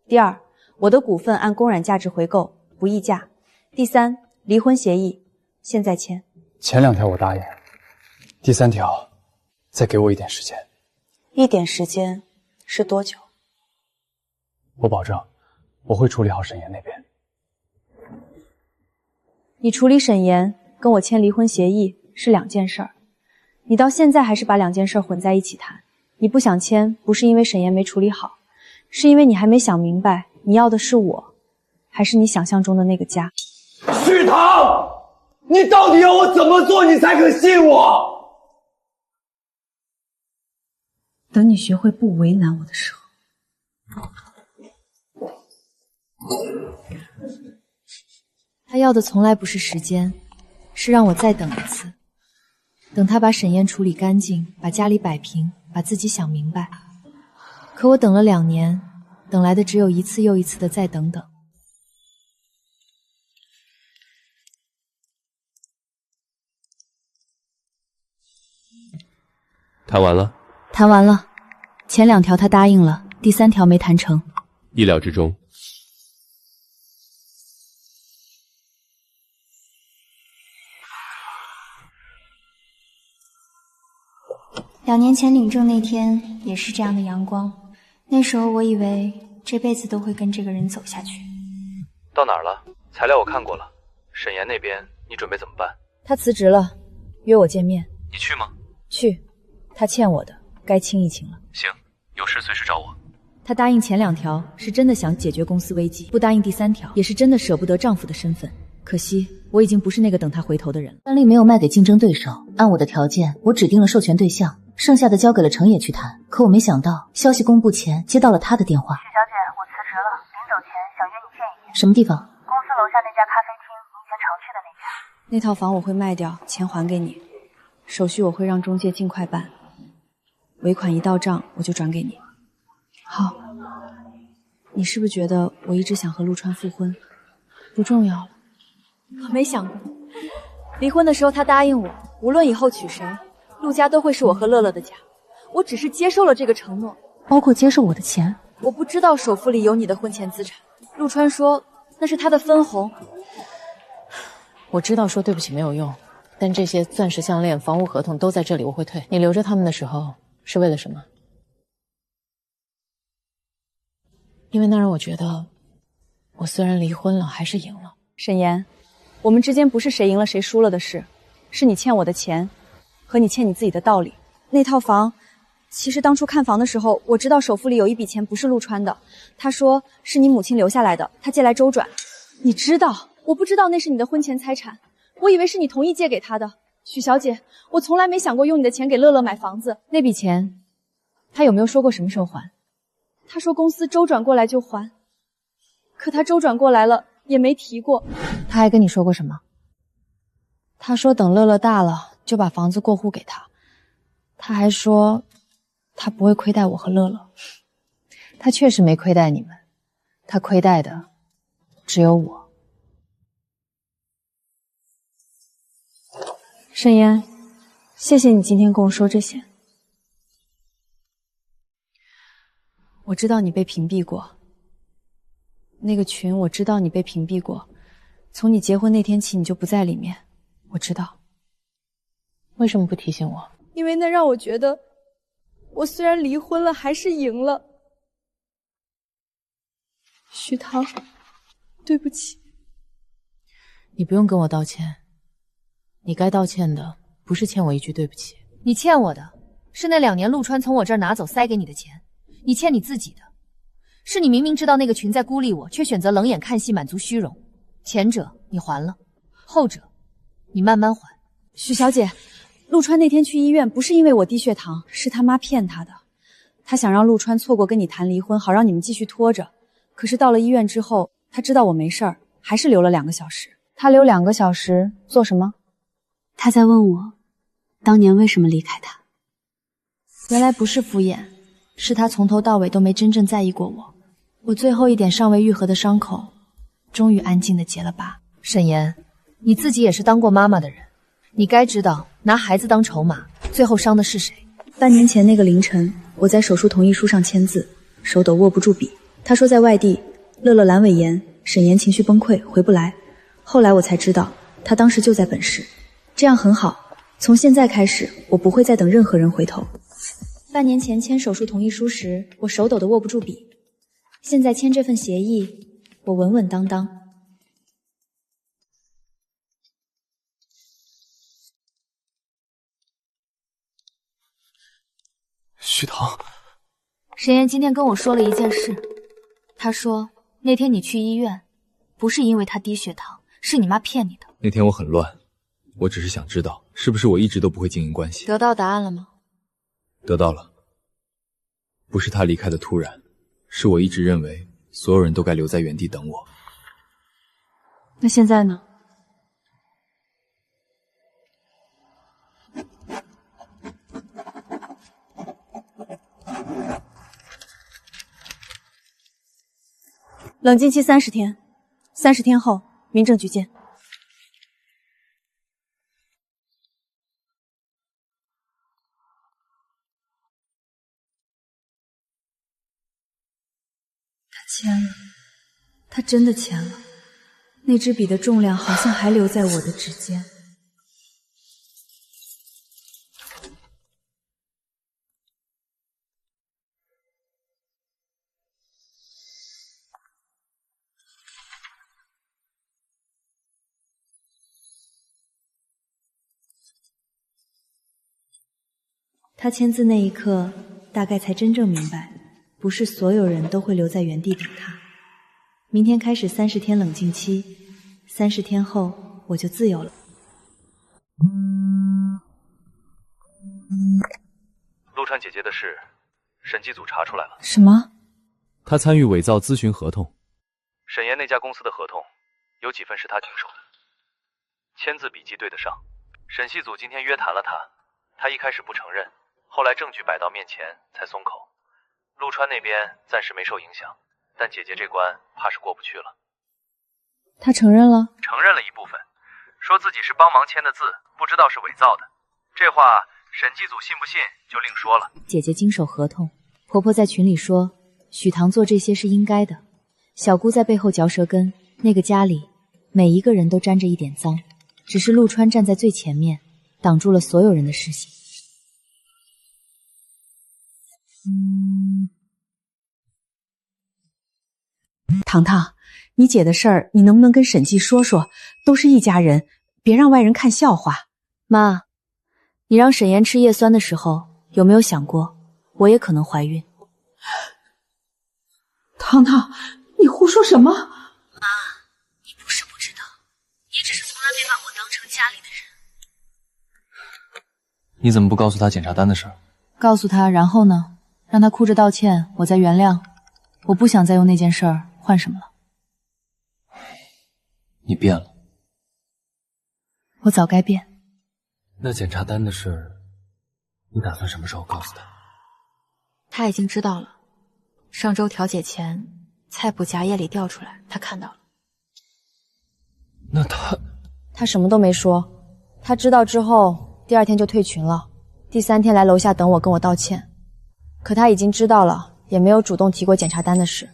第二，我的股份按公软价值回购，不议价。第三，离婚协议现在签。前2条我答应，第3条再给我一点时间。一点时间是多久？我保证，我会处理好沈岩那边。你处理沈岩跟我签离婚协议是2件事儿，你到现在还是把2件事混在一起谈。你不想签，不是因为沈岩没处理好，是因为你还没想明白，你要的是我，还是你想象中的那个家。许棠，你到底要我怎么做，你才肯信我？等你学会不为难我的时候。他要的从来不是时间，是让我再等一次，等他把沈岩处理干净，把家里摆平，把自己想明白。可我等了2年，等来的只有一次又一次的再等等。谈完了？谈完了，前2条他答应了，第3条没谈成。意料之中。2年前领证那天也是这样的阳光，那时候我以为这辈子都会跟这个人走下去。到哪儿了？材料我看过了。沈岩那边你准备怎么办？他辞职了，约我见面。你去吗？去，他欠我的，该清一清了。行，有事随时找我。他答应前2条是真的想解决公司危机，不答应第3条也是真的舍不得丈夫的身份。可惜我已经不是那个等他回头的人了。专利没有卖给竞争对手，按我的条件，我指定了授权对象，剩下的交给了程野去谈。可我没想到，消息公布前接到了他的电话。许小姐，我辞职了，临走前想约你见一面。什么地方？公司楼下那家咖啡厅，你以前常去的那家。那套房我会卖掉，钱还给你，手续我会让中介尽快办，尾款一到账我就转给你。好，你是不是觉得我一直想和陆川复婚？不重要了。我没想过，离婚的时候他答应我，无论以后娶谁，陆家都会是我和乐乐的家。我只是接受了这个承诺，包括接受我的钱。我不知道首付里有你的婚前资产，陆川说那是他的分红。我知道说对不起没有用，但这些钻石项链、房屋合同都在这里，我会退。你留着他们的时候是为了什么？因为那让我觉得，我虽然离婚了，还是赢了。沈岩，我们之间不是谁赢了谁输了的事，是你欠我的钱，和你欠你自己的道理。那套房，其实当初看房的时候，我知道首付里有一笔钱不是陆川的，他说是你母亲留下来的，他借来周转。你知道，我不知道那是你的婚前财产，我以为是你同意借给他的。许小姐，我从来没想过用你的钱给乐乐买房子。那笔钱，他有没有说过什么时候还？他说公司周转过来就还，可他周转过来了也没提过。他还跟你说过什么？他说等乐乐大了就把房子过户给他。他还说他不会亏待我和乐乐。他确实没亏待你们，他亏待的只有我。沈岩，谢谢你今天跟我说这些。我知道你被屏蔽过，那个群我知道你被屏蔽过，从你结婚那天起你就不在里面，我知道。为什么不提醒我？因为那让我觉得，我虽然离婚了，还是赢了。许棠，对不起。你不用跟我道歉，你该道歉的不是欠我一句对不起。你欠我的是那2年陆川从我这儿拿走塞给你的钱，你欠你自己的是你明明知道那个群在孤立我，却选择冷眼看戏满足虚荣。前者你还了，后者你慢慢还。许小姐，陆川那天去医院不是因为我低血糖，是他妈骗他的。他想让陆川错过跟你谈离婚，好让你们继续拖着。可是到了医院之后，他知道我没事儿，还是留了2个小时。他留2个小时做什么？他在问我，当年为什么离开他。原来不是敷衍，是他从头到尾都没真正在意过我。我最后一点尚未愈合的伤口，终于安静地结了疤。沈岩，你自己也是当过妈妈的人，你该知道拿孩子当筹码，最后伤的是谁。半年前那个凌晨，我在手术同意书上签字，手抖握不住笔。他说在外地，乐乐阑尾炎，沈岩情绪崩溃回不来。后来我才知道，他当时就在本市。这样很好，从现在开始，我不会再等任何人回头。半年前签手术同意书时，我手抖得握不住笔。现在签这份协议，我稳稳当当。许棠，沈岩今天跟我说了一件事，他说那天你去医院，不是因为他低血糖，是你妈骗你的。那天我很乱，我只是想知道，是不是我一直都不会经营关系？得到答案了吗？得到了。不是他离开的突然，是我一直认为所有人都该留在原地等我。那现在呢？冷静期30天，30天后民政局见。他签了，他真的签了。那支笔的重量好像还留在我的指尖。他签字那一刻，大概才真正明白，不是所有人都会留在原地等他。明天开始30天冷静期，30天后我就自由了。陆川姐姐的事，审计组查出来了。什么？他参与伪造咨询合同。沈岩那家公司的合同，有几份是他经手的，签字笔迹对得上。审系组今天约谈了他，他一开始不承认，后来证据摆到面前才松口。陆川那边暂时没受影响，但姐姐这关怕是过不去了。他承认了？承认了一部分，说自己是帮忙签的字，不知道是伪造的。这话审计组信不信就另说了。姐姐经手合同，婆婆在群里说许棠做这些是应该的，小姑在背后嚼舌根。那个家里每一个人都沾着一点脏，只是陆川站在最前面，挡住了所有人的视线。糖糖，你姐的事儿，你能不能跟沈记说说？都是一家人，别让外人看笑话。妈，你让沈岩吃叶酸的时候，有没有想过我也可能怀孕？糖糖，你胡说什么？妈，你不是不知道，你只是从来没把我当成家里的人。你怎么不告诉他检查单的事儿？告诉他，然后呢？让他哭着道歉，我再原谅。我不想再用那件事儿换什么了。你变了。我早该变。那检查单的事，你打算什么时候告诉他？他已经知道了。上周调解前，菜谱夹页里调出来，他看到了。那他什么都没说。他知道之后，第2天就退群了。第3天来楼下等我，跟我道歉。可他已经知道了，也没有主动提过检查单的事。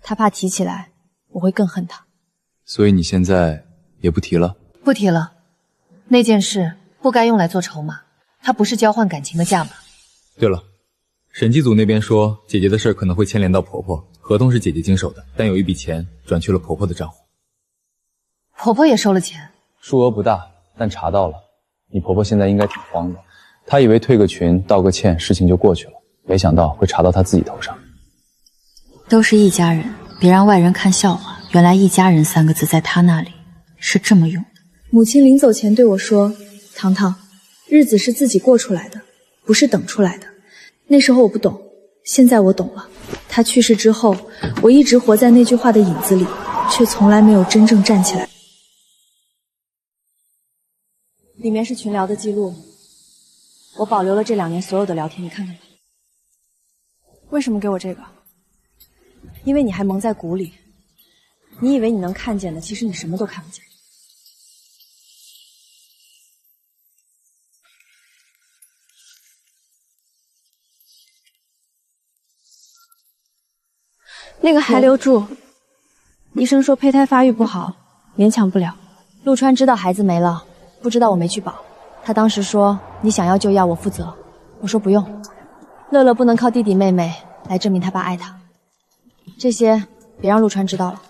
他怕提起来，我会更恨他。所以你现在也不提了？不提了。那件事不该用来做筹码，它不是交换感情的价码。对了，审计组那边说姐姐的事可能会牵连到婆婆，合同是姐姐经手的，但有一笔钱转去了婆婆的账户。婆婆也收了钱？数额不大，但查到了。你婆婆现在应该挺慌的，她以为退个群道个歉事情就过去了，没想到会查到她自己头上。都是一家人，别让外人看笑话。原来一家人3个字在她那里是这么用的。母亲临走前对我说，糖糖，日子是自己过出来的，不是等出来的。那时候我不懂，现在我懂了。她去世之后，我一直活在那句话的影子里，却从来没有真正站起来。里面是群聊的记录，我保留了这2年所有的聊天，你看看吧。为什么给我这个？因为你还蒙在鼓里，你以为你能看见的，其实你什么都看不见。那个还留住，医生说胚胎发育不好，勉强不了。陆川知道孩子没了，不知道我没去保。他当时说你想要就要，我负责。我说不用，乐乐不能靠弟弟妹妹来证明他爸爱他。这些别让陆川知道了。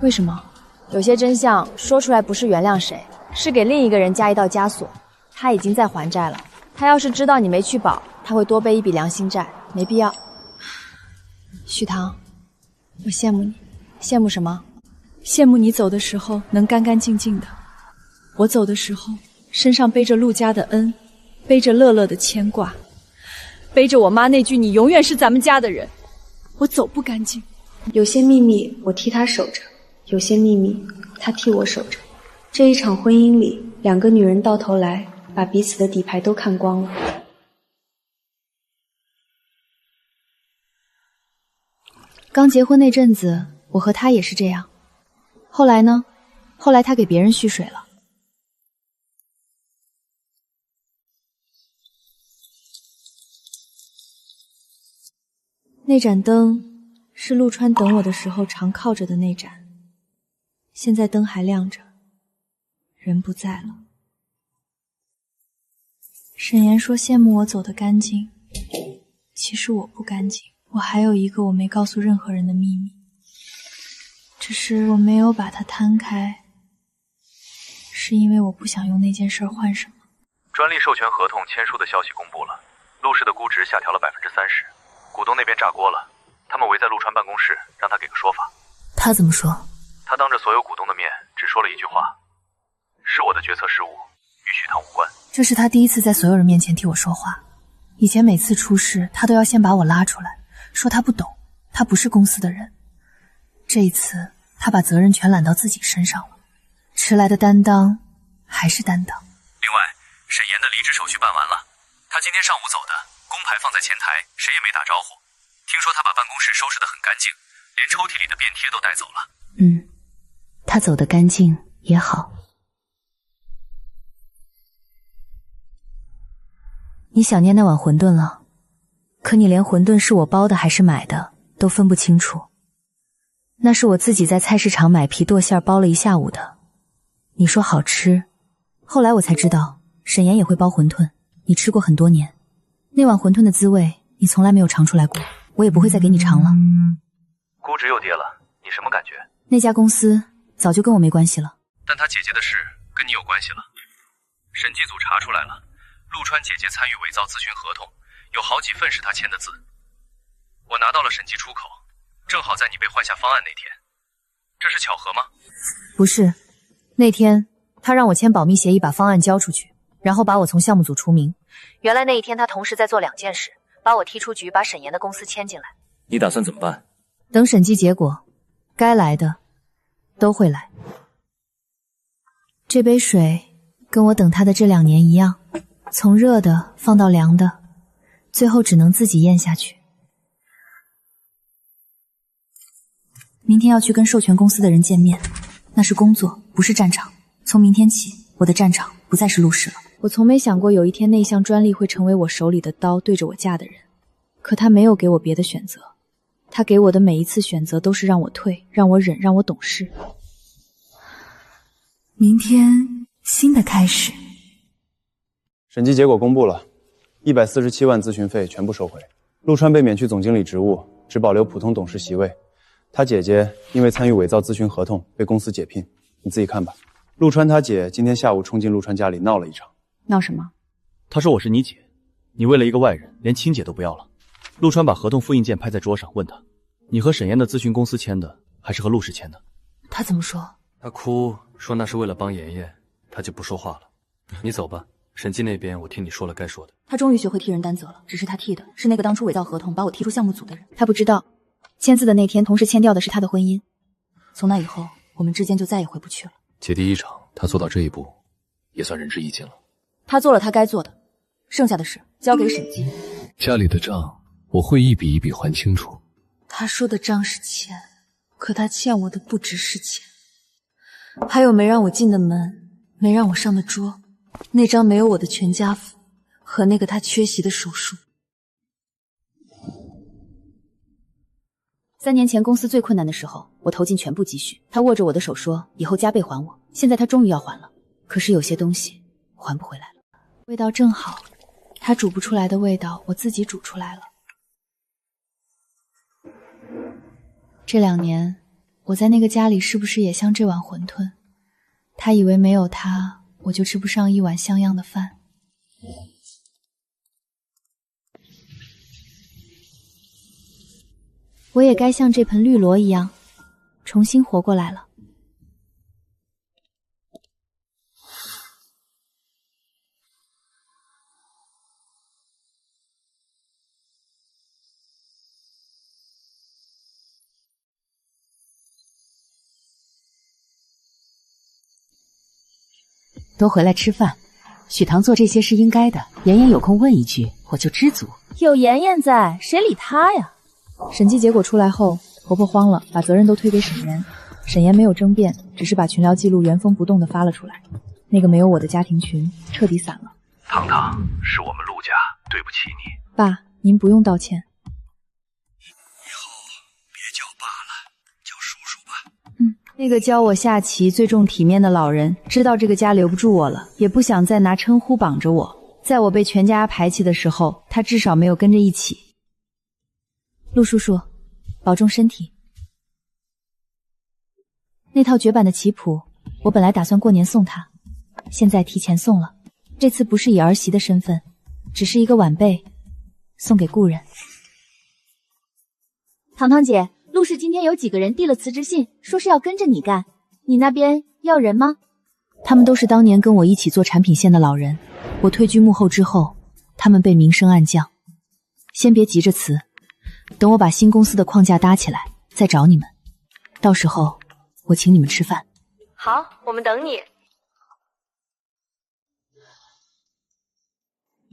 为什么？有些真相说出来不是原谅谁，是给另一个人加一道枷锁。他已经在还债了，他要是知道你没去保，他会多背一笔良心债，没必要。许棠，我羡慕你。羡慕什么？羡慕你走的时候能干干净净的，我走的时候身上背着陆家的恩，背着乐乐的牵挂，背着我妈那句你永远是咱们家的人，我走不干净。有些秘密我替他守着，有些秘密他替我守着。这一场婚姻里，2个女人到头来把彼此的底牌都看光了。刚结婚那阵子，我和他也是这样。后来呢？后来他给别人蓄水了。那盏灯是陆川等我的时候常靠着的那盏，现在灯还亮着，人不在了。沈岩说羡慕我走得干净，其实我不干净。我还有一个我没告诉任何人的秘密，只是我没有把它摊开，是因为我不想用那件事换什么。专利授权合同签署的消息公布了，陆氏的估值下调了30%，股东那边炸锅了，他们围在陆川办公室，让他给个说法。他怎么说？他当着所有股东的面，只说了一句话：是我的决策失误，与许棠无关。这是他第一次在所有人面前替我说话，以前每次出事，他都要先把我拉出来，说他不懂，他不是公司的人。这一次，他把责任全揽到自己身上了，迟来的担当还是担当。另外，沈岩的离职手续办完了，他今天上午走的，工牌放在前台，谁也没打招呼。听说他把办公室收拾得很干净，连抽屉里的便贴都带走了。他走得干净也好。你想念那碗馄饨了，可你连馄饨是我包的还是买的都分不清楚。那是我自己在菜市场买皮剁馅包了一下午的，你说好吃，后来我才知道沈岩也会包馄饨，你吃过很多年，那碗馄饨的滋味你从来没有尝出来过，我也不会再给你尝了。估值又跌了，你什么感觉？那家公司早就跟我没关系了，但他姐姐的事跟你有关系了。审计组查出来了，陆川姐姐参与伪造咨询合同，有好几份是她签的字。我拿到了审计出口，正好在你被换下方案那天。这是巧合吗？不是，那天他让我签保密协议，把方案交出去，然后把我从项目组除名。原来那一天他同时在做2件事，把我踢出局，把沈岩的公司牵进来。你打算怎么办？等审计结果，该来的都会来。这杯水跟我等他的这2年一样，从热的放到凉的，最后只能自己咽下去。明天要去跟授权公司的人见面，那是工作，不是战场。从明天起，我的战场不再是陆氏了。我从没想过有一天那项专利会成为我手里的刀，对着我架的人。可他没有给我别的选择，他给我的每一次选择都是让我退，让我忍，让我懂事。明天新的开始。审计结果公布了，147万咨询费全部收回，陆川被免去总经理职务，只保留普通董事席位。他姐姐因为参与伪造咨询合同被公司解聘，你自己看吧。陆川他姐今天下午冲进陆川家里闹了一场。闹什么？他说我是你姐，你为了一个外人连亲姐都不要了。陆川把合同复印件拍在桌上，问他：你和沈岩的咨询公司签的，还是和陆氏签的？他怎么说？他哭说那是为了帮妍妍，他就不说话了。你走吧，审计那边我听你说了该说的。他终于学会替人担责了，只是他替的是那个当初伪造合同把我踢出项目组的人。他不知道，签字的那天同时签掉的是他的婚姻。从那以后，我们之间就再也回不去了。姐弟一场，他做到这一步，也算仁至义尽了。他做了他该做的，剩下的事交给审计。家里的账我会一笔一笔还清楚。他说的账是钱，可他欠我的不只是钱，还有没让我进的门，没让我上的桌，那张没有我的全家福，和那个他缺席的手术。3年前公司最困难的时候，我投进全部积蓄，他握着我的手说以后加倍还我。现在他终于要还了，可是有些东西还不回来了。味道正好，他煮不出来的味道我自己煮出来了。这2年我在那个家里是不是也像这碗馄饨？他以为没有他我就吃不上一碗像样的饭。我也该像这盆绿萝一样重新活过来了。多回来吃饭，许唐做这些是应该的。妍妍有空问一句，我就知足。有妍妍在，谁理他呀？审计结果出来后，婆婆慌了，把责任都推给沈岩。沈岩没有争辩，只是把群聊记录原封不动地发了出来。那个没有我的家庭群彻底散了。糖糖，是我们陆家对不起你。爸，您不用道歉。以后别叫爸了，叫叔叔吧。那个教我下棋最重体面的老人，知道这个家留不住我了，也不想再拿称呼绑着我。在我被全家排挤的时候，他至少没有跟着一起。陆叔叔，保重身体。那套绝版的棋谱，我本来打算过年送他，现在提前送了。这次不是以儿媳的身份，只是一个晚辈，送给故人。糖糖姐，陆氏今天有几个人递了辞职信，说是要跟着你干，你那边要人吗？他们都是当年跟我一起做产品线的老人，我退居幕后之后，他们被明升暗降。先别急着辞，等我把新公司的框架搭起来，再找你们。到时候我请你们吃饭。好，我们等你。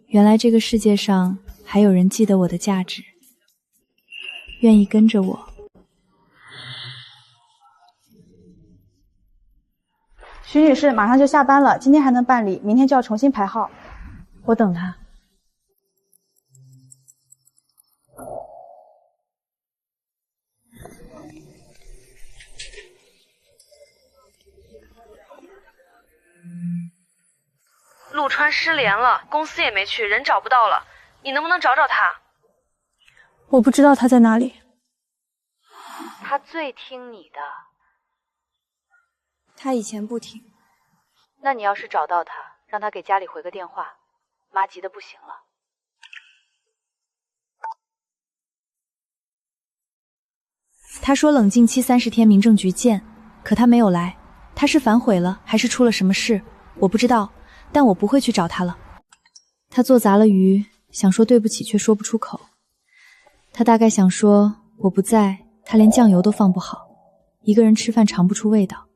原来这个世界上还有人记得我的价值，愿意跟着我。徐女士马上就下班了，今天还能办理，明天就要重新排号。我等她。陆川失联了，公司也没去，人找不到了，你能不能找找他？我不知道他在哪里。他最听你的。他以前不听。那你要是找到他，让他给家里回个电话，妈急得不行了。他说冷静期30天，民政局见，可他没有来。他是反悔了，还是出了什么事？我不知道，但我不会去找他了。他做砸了鱼，想说对不起，却说不出口。他大概想说我不在，他连酱油都放不好，一个人吃饭尝不出味道。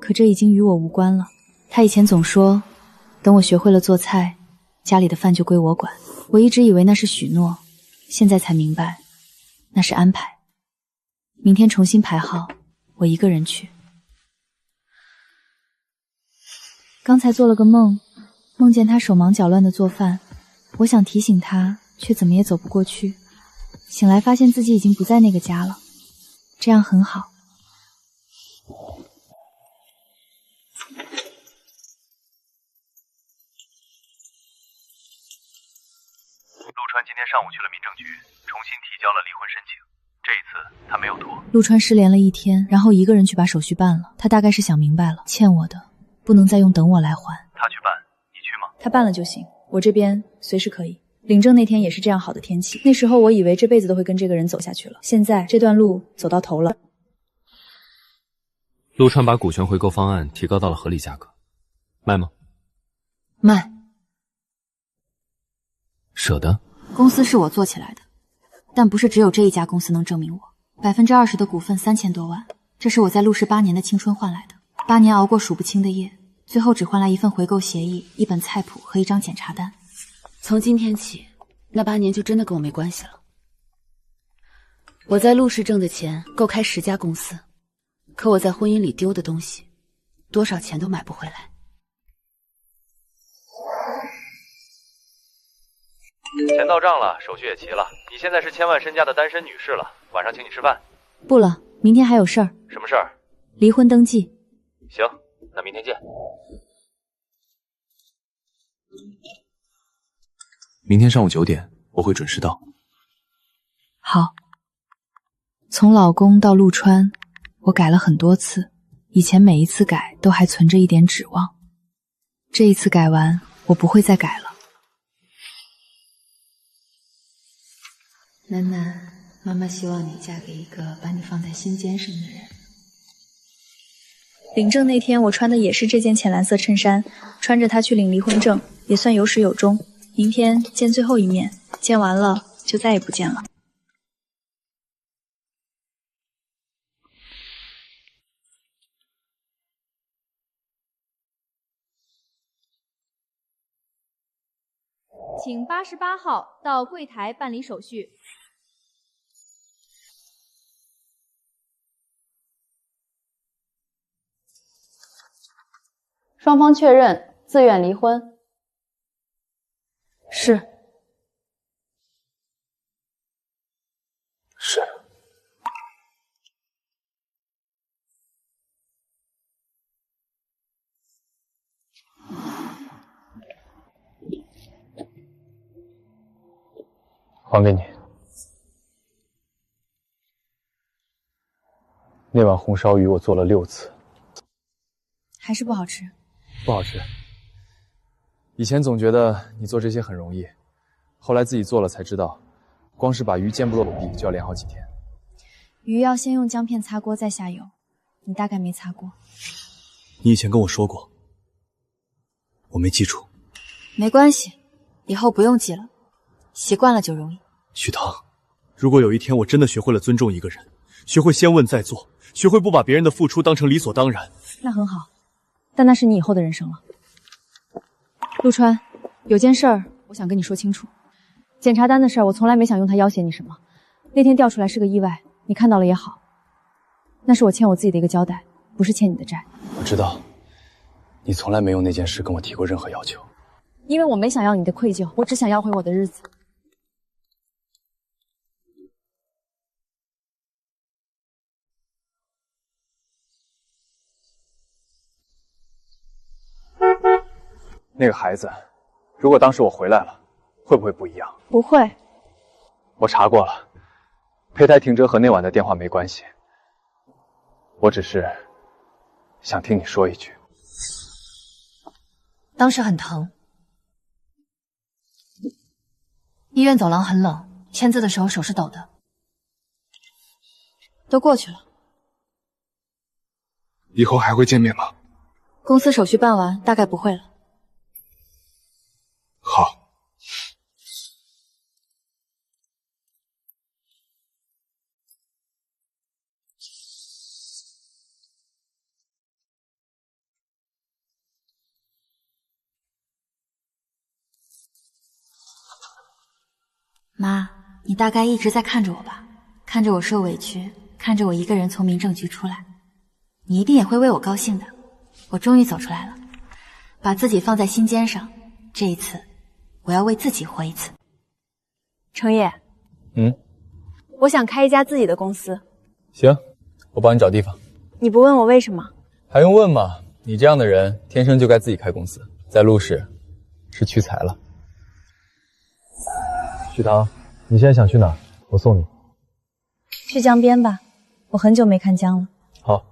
可这已经与我无关了。他以前总说，等我学会了做菜，家里的饭就归我管。我一直以为那是许诺，现在才明白，那是安排。明天重新排号，我一个人去。刚才做了个梦，梦见他手忙脚乱地做饭，我想提醒他，却怎么也走不过去。醒来发现自己已经不在那个家了，这样很好。陆川今天上午去了民政局，重新提交了离婚申请。这一次他没有拖。陆川失联了1天，然后一个人去把手续办了。他大概是想明白了，欠我的不能再用等我来还。他去办，你去吗？他办了就行，我这边随时可以。领证那天也是这样好的天气，那时候我以为这辈子都会跟这个人走下去了，现在这段路走到头了。陆川把股权回购方案提高到了合理价格，卖吗？卖。舍得？公司是我做起来的，但不是只有这一家公司能证明我。20%的股份3000多万，这是我在陆氏8年的青春换来的。8年熬过数不清的夜，最后只换来一份回购协议、一本菜谱和一张检查单。从今天起，那8年就真的跟我没关系了。我在陆氏挣的钱够开10家公司，可我在婚姻里丢的东西，多少钱都买不回来。钱到账了，手续也齐了，你现在是千万身家的单身女士了，晚上请你吃饭。不了，明天还有事儿。什么事儿？离婚登记。行，那明天见。明天上午9点，我会准时到。好。从老公到陆川，我改了很多次，以前每一次改都还存着一点指望。这一次改完，我不会再改了。楠楠，妈妈希望你嫁给一个把你放在心尖上的人。领证那天我穿的也是这件浅蓝色衬衫，穿着它去领离婚证，也算有始有终。明天见最后一面，见完了就再也不见了。请88号到柜台办理手续。双方确认自愿离婚。是。是。还给你。那碗红烧鱼我做了6次，还是不好吃。不好吃。以前总觉得你做这些很容易，后来自己做了才知道，光是把鱼煎不落地就要连好几天。鱼要先用姜片擦锅再下油，你大概没擦过。你以前跟我说过，我没记住。没关系，以后不用记了，习惯了就容易。许棠，如果有一天我真的学会了尊重一个人，学会先问再做，学会不把别人的付出当成理所当然，那很好，但那是你以后的人生了。陆川，有件事儿我想跟你说清楚。检查单的事儿，我从来没想用它要挟你什么。那天调出来是个意外，你看到了也好，那是我欠我自己的一个交代，不是欠你的债。我知道，你从来没有那件事跟我提过任何要求。因为我没想要你的愧疚，我只想要回我的日子。那个孩子，如果当时我回来了，会不会不一样？不会。我查过了，胚胎停折和那晚的电话没关系，我只是想听你说一句。当时很疼，医院走廊很冷，签字的时候手是抖的。都过去了，以后还会见面吗？公司手续办完，大概不会了。好。妈，你大概一直在看着我吧，看着我受委屈，看着我一个人从民政局出来，你一定也会为我高兴的。我终于走出来了，把自己放在心尖上，这一次我要为自己活一次。程烨，我想开一家自己的公司，行，我帮你找地方。你不问我为什么？还用问吗？你这样的人天生就该自己开公司，在陆氏是屈才了。许棠，你现在想去哪？我送你。去江边吧，我很久没看江了。好。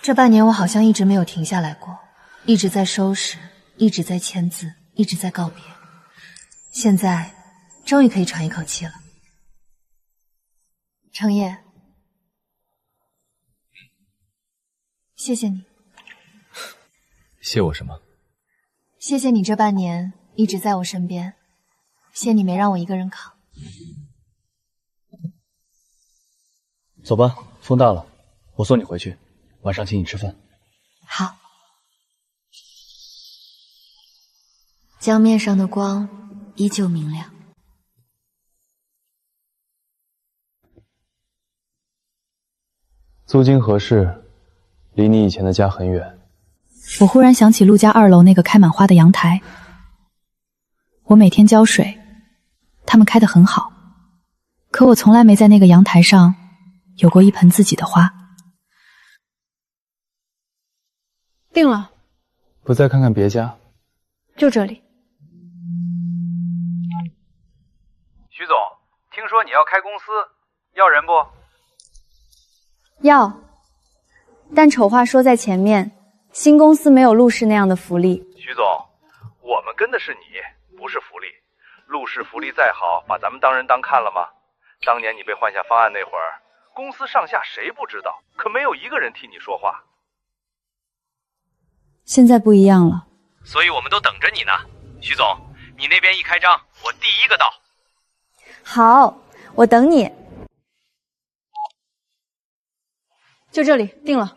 这半年我好像一直没有停下来过，一直在收拾，一直在签字，一直在告别。现在终于可以喘一口气了。程烨，谢谢你。谢我什么？谢谢你这半年一直在我身边，谢你没让我一个人扛。走吧，风大了，我送你回去，晚上请你吃饭。好。江面上的光依旧明亮。租金合适，离你以前的家很远。我忽然想起陆家2楼那个开满花的阳台，我每天浇水，它们开得很好，可我从来没在那个阳台上有过一盆自己的花。定了，不再看看别家？就这里。徐总，听说你要开公司，要人不？要，但丑话说在前面，新公司没有陆氏那样的福利。徐总，我们跟的是你，不是福利。陆氏福利再好，把咱们当人当看了吗？当年你被换下方案那会儿，公司上下谁不知道？可没有一个人替你说话。现在不一样了，所以我们都等着你呢。徐总，你那边一开张，我第一个到。好，我等你。就这里，定了。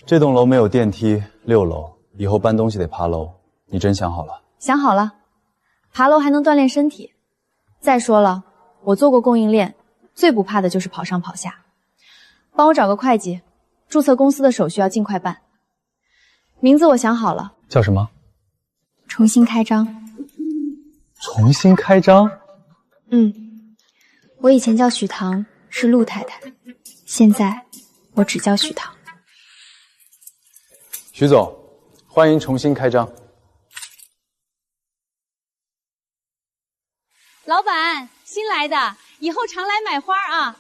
这栋楼没有电梯，6楼，以后搬东西得爬楼。你真想好了？想好了，爬楼还能锻炼身体。再说了，我做过供应链，最不怕的就是跑上跑下。帮我找个会计，注册公司的手续要尽快办。名字我想好了，叫什么？重新开张。重新开张？我以前叫许棠，是陆太太，现在我只叫许棠。徐总，欢迎重新开张。老板，新来的，以后常来买花啊。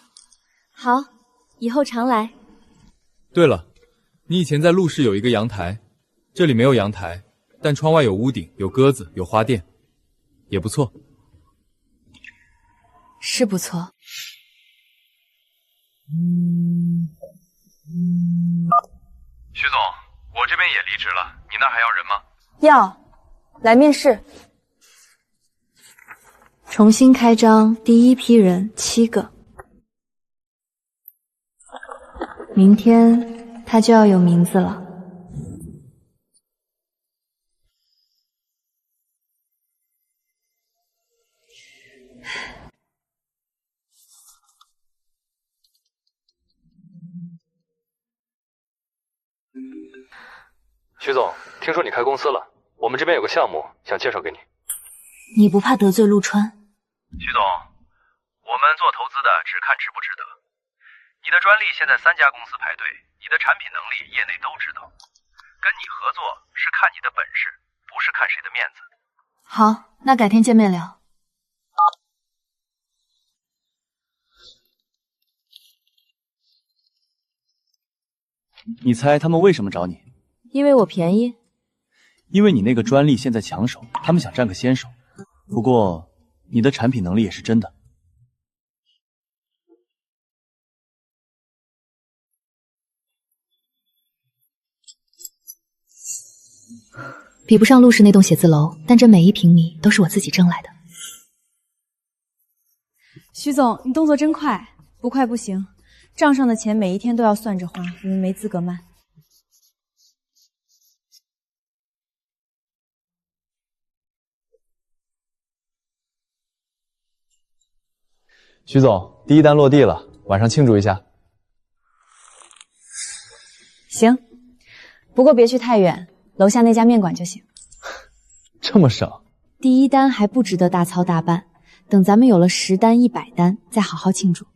好，以后常来。对了，你以前在陆氏有一个阳台，这里没有阳台，但窗外有屋顶，有鸽子，有花店，也不错。是不错。徐总，我这边也离职了，你那儿还要人吗？要，来面试。重新开张，第一批人7个，明天他就要有名字了。徐总，听说你开公司了，我们这边有个项目想介绍给你。你不怕得罪陆川？徐总，我们做投资的只看值不值得。你的专利现在3家公司排队，你的产品能力业内都知道。跟你合作是看你的本事，不是看谁的面子。好，那改天见面聊。你猜他们为什么找你？因为我便宜。因为你那个专利现在抢手，他们想占个先手。不过，你的产品能力也是真的。比不上陆氏那栋写字楼，但这每一平米都是我自己挣来的。徐总，你动作真快，不快不行，账上的钱每一天都要算着花，你们没资格慢。徐总，第一单落地了，晚上庆祝一下。行，不过别去太远，楼下那家面馆就行。这么省？第一单还不值得大操大办，等咱们有了10单、100单，再好好庆祝。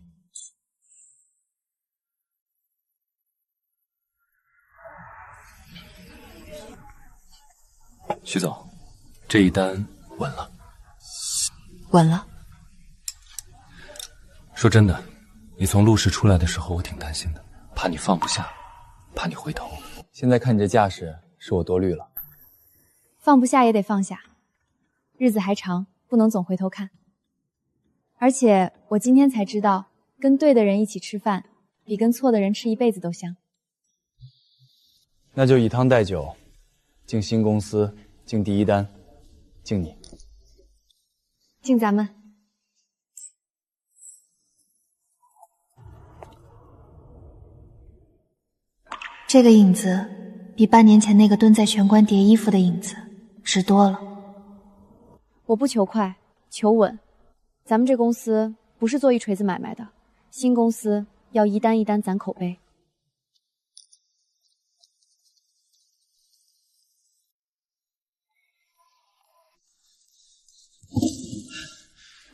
徐总，这一单稳了。稳了。说真的，你从陆氏出来的时候，我挺担心的，怕你放不下，怕你回头。现在看你这架势，是我多虑了。放不下也得放下，日子还长，不能总回头看。而且我今天才知道，跟对的人一起吃饭，比跟错的人吃一辈子都香。那就以汤代酒，敬新公司，敬第一单，敬你。敬咱们。这个影子比半年前那个蹲在玄关叠衣服的影子值多了。我不求快，求稳。咱们这公司不是做一锤子买卖的，新公司要一单一单攒口碑。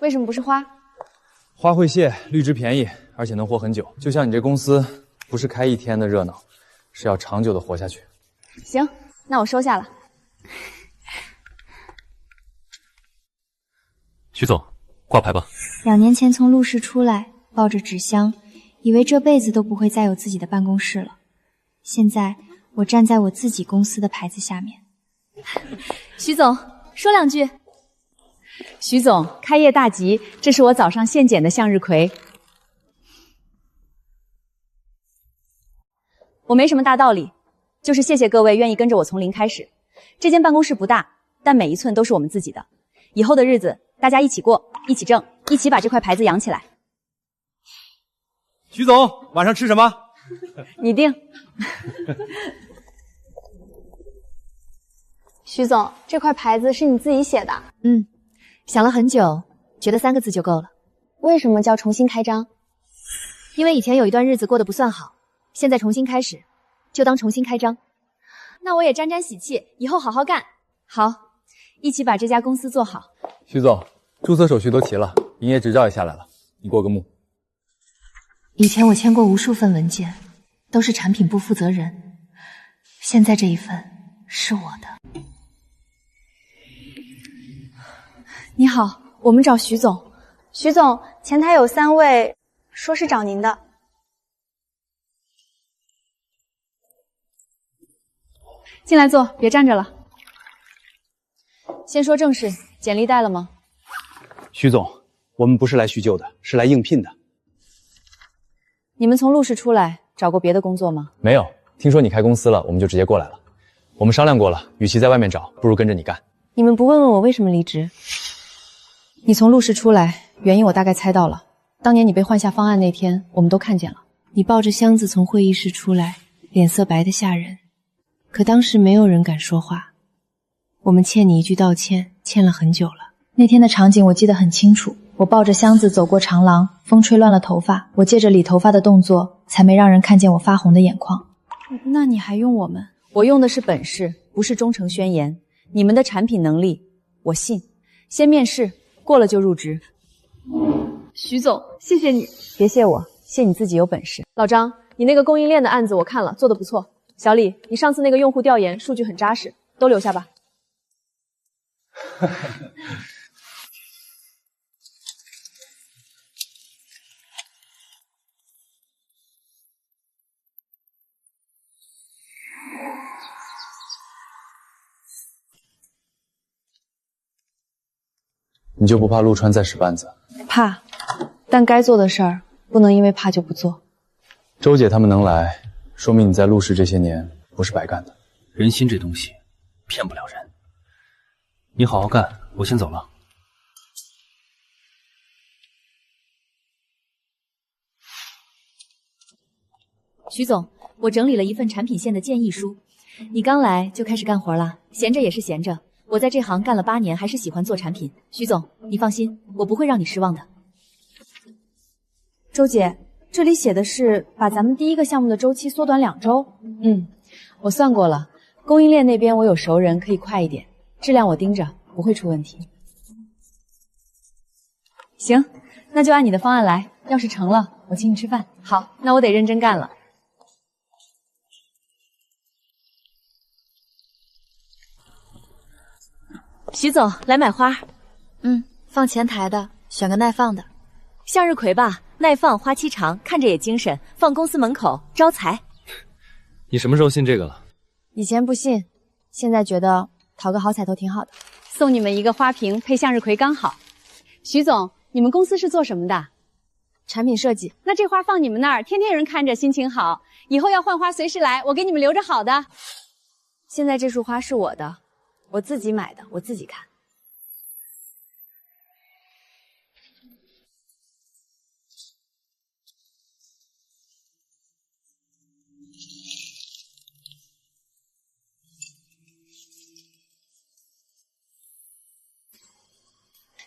为什么不是花？花会谢，绿植便宜，而且能活很久。就像你这公司，不是开一天的热闹，是要长久的活下去。行，那我收下了。徐总，挂牌吧。2年前从陆氏出来，抱着纸箱，以为这辈子都不会再有自己的办公室了。现在我站在我自己公司的牌子下面。徐总，说2句。徐总，开业大吉，这是我早上现剪的向日葵。我没什么大道理，就是谢谢各位愿意跟着我从零开始。这间办公室不大，但每一寸都是我们自己的。以后的日子，大家一起过，一起挣，一起把这块牌子养起来。徐总，晚上吃什么？你定。徐总，这块牌子是你自己写的？想了很久，觉得3个字就够了。为什么叫重新开张？因为以前有一段日子过得不算好，现在重新开始，就当重新开张。那我也沾沾喜气，以后好好干。好，一起把这家公司做好。徐总，注册手续都齐了，营业执照也下来了，你过个目。以前我签过无数份文件，都是产品部负责人，现在这一份是我的。你好，我们找徐总。徐总，前台有3位，说是找您的。进来坐，别站着了。先说正事，简历带了吗？徐总，我们不是来叙旧的，是来应聘的。你们从陆氏出来，找过别的工作吗？没有，听说你开公司了，我们就直接过来了。我们商量过了，与其在外面找，不如跟着你干。你们不问问我为什么离职？你从陆氏出来，原因我大概猜到了。当年你被换下方案那天，我们都看见了。你抱着箱子从会议室出来，脸色白得吓人。可当时没有人敢说话。我们欠你一句道歉，欠了很久了。那天的场景我记得很清楚，我抱着箱子走过长廊，风吹乱了头发，我借着理头发的动作，才没让人看见我发红的眼眶。那你还用我们？我用的是本事，不是忠诚宣言。你们的产品能力，我信。先面试，过了就入职。徐总，谢谢你。别谢我，谢你自己有本事。老张，你那个供应链的案子我看了，做得不错。小李，你上次那个用户调研数据很扎实，都留下吧。你就不怕陆川再使绊子？怕，但该做的事儿不能因为怕就不做。周姐他们能来，说明你在陆氏这些年不是白干的。人心这东西，骗不了人。你好好干，我先走了。徐总，我整理了一份产品线的建议书。你刚来就开始干活了，闲着也是闲着。我在这行干了8年，还是喜欢做产品。徐总，你放心，我不会让你失望的。周姐，这里写的是把咱们第一个项目的周期缩短2周。我算过了，供应链那边我有熟人，可以快一点，质量我盯着，不会出问题。行，那就按你的方案来，要是成了，我请你吃饭。好，那我得认真干了。徐总，来买花。放前台的，选个耐放的。向日葵吧，耐放，花期长，看着也精神，放公司门口招财。你什么时候信这个了？以前不信，现在觉得讨个好彩头挺好的。送你们一个花瓶配向日葵刚好。徐总，你们公司是做什么的？产品设计。那这花放你们那儿，天天有人看着，心情好。以后要换花随时来，我给你们留着好的。现在这束花是我的，我自己买的，我自己看。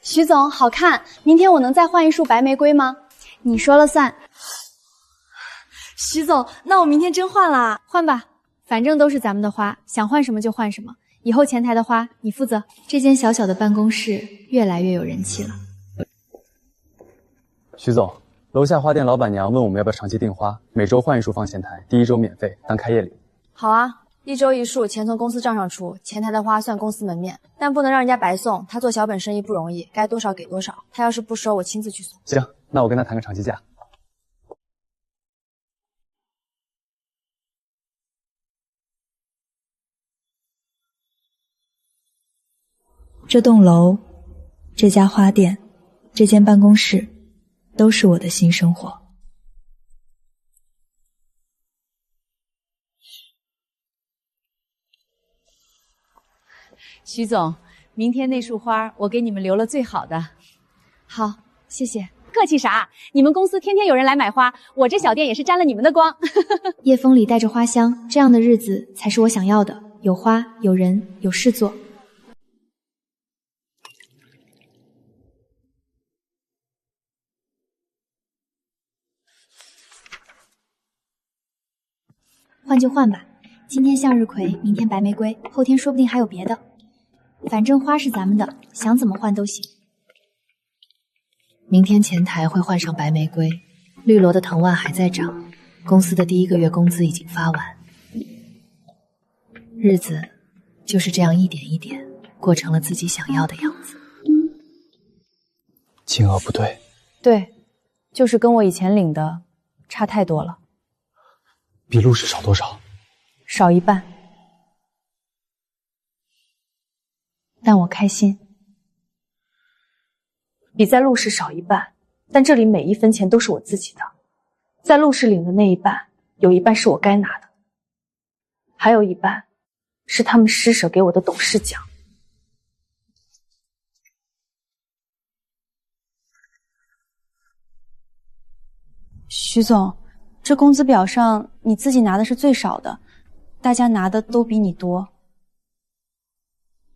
徐总，好看，明天我能再换一束白玫瑰吗？你说了算。徐总，那我明天真换啦。换吧，反正都是咱们的花，想换什么就换什么。以后前台的花你负责。这间小小的办公室越来越有人气了。徐总，楼下花店老板娘问我们要不要长期订花，每周换一束放前台，第1周免费当开业礼。好啊，1周1束，钱从公司账上出，前台的花算公司门面，但不能让人家白送。他做小本生意不容易，该多少给多少。他要是不收，我亲自去送。行，那我跟他谈个长期价。这栋楼，这家花店，这间办公室，都是我的新生活。徐总，明天那束花我给你们留了最好的。好，谢谢。客气啥？你们公司天天有人来买花，我这小店也是沾了你们的光。夜风里带着花香，这样的日子才是我想要的。有花，有人，有事做。换就换吧，今天向日葵，明天白玫瑰，后天说不定还有别的。反正花是咱们的，想怎么换都行。明天前台会换上白玫瑰，绿萝的藤蔓还在长，公司的第1个月工资已经发完，日子就是这样一点一点过成了自己想要的样子。金额不对。对，就是跟我以前领的差太多了。比陆氏少多少？少1半。但我开心。比在陆氏少1半，但这里每1分钱都是我自己的。在陆氏领的那1半，有1半是我该拿的，还有1半是他们施舍给我的董事奖。徐总，这工资表上你自己拿的是最少的，大家拿的都比你多。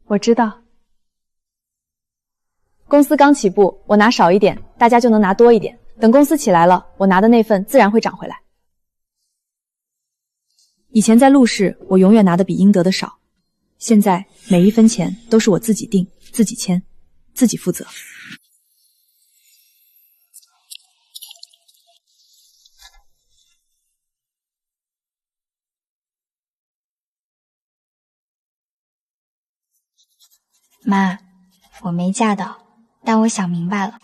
我知道，公司刚起步，我拿少一点，大家就能拿多一点。等公司起来了，我拿的那份自然会涨回来。以前在陆氏，我永远拿的比应得的少，现在每1分钱都是我自己定、自己签、自己负责。妈，我没嫁到，但我想明白了。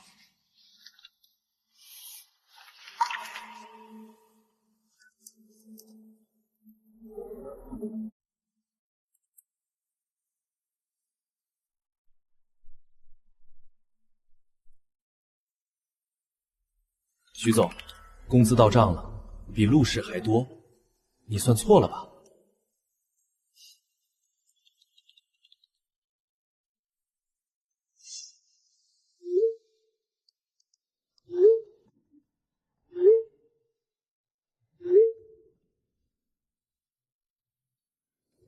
徐总，工资到账了，比陆氏还多，你算错了吧？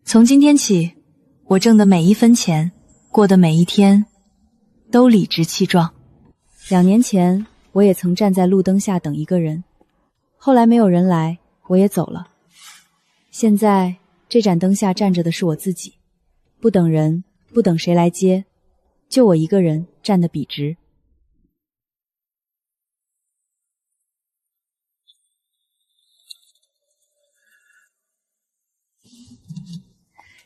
从今天起，我挣的每一分钱，过的每一天，都理直气壮。2年前，我也曾站在路灯下等一个人，后来没有人来，我也走了。现在这盏灯下站着的是我自己，不等人，不等谁来接，就我一个人站得笔直。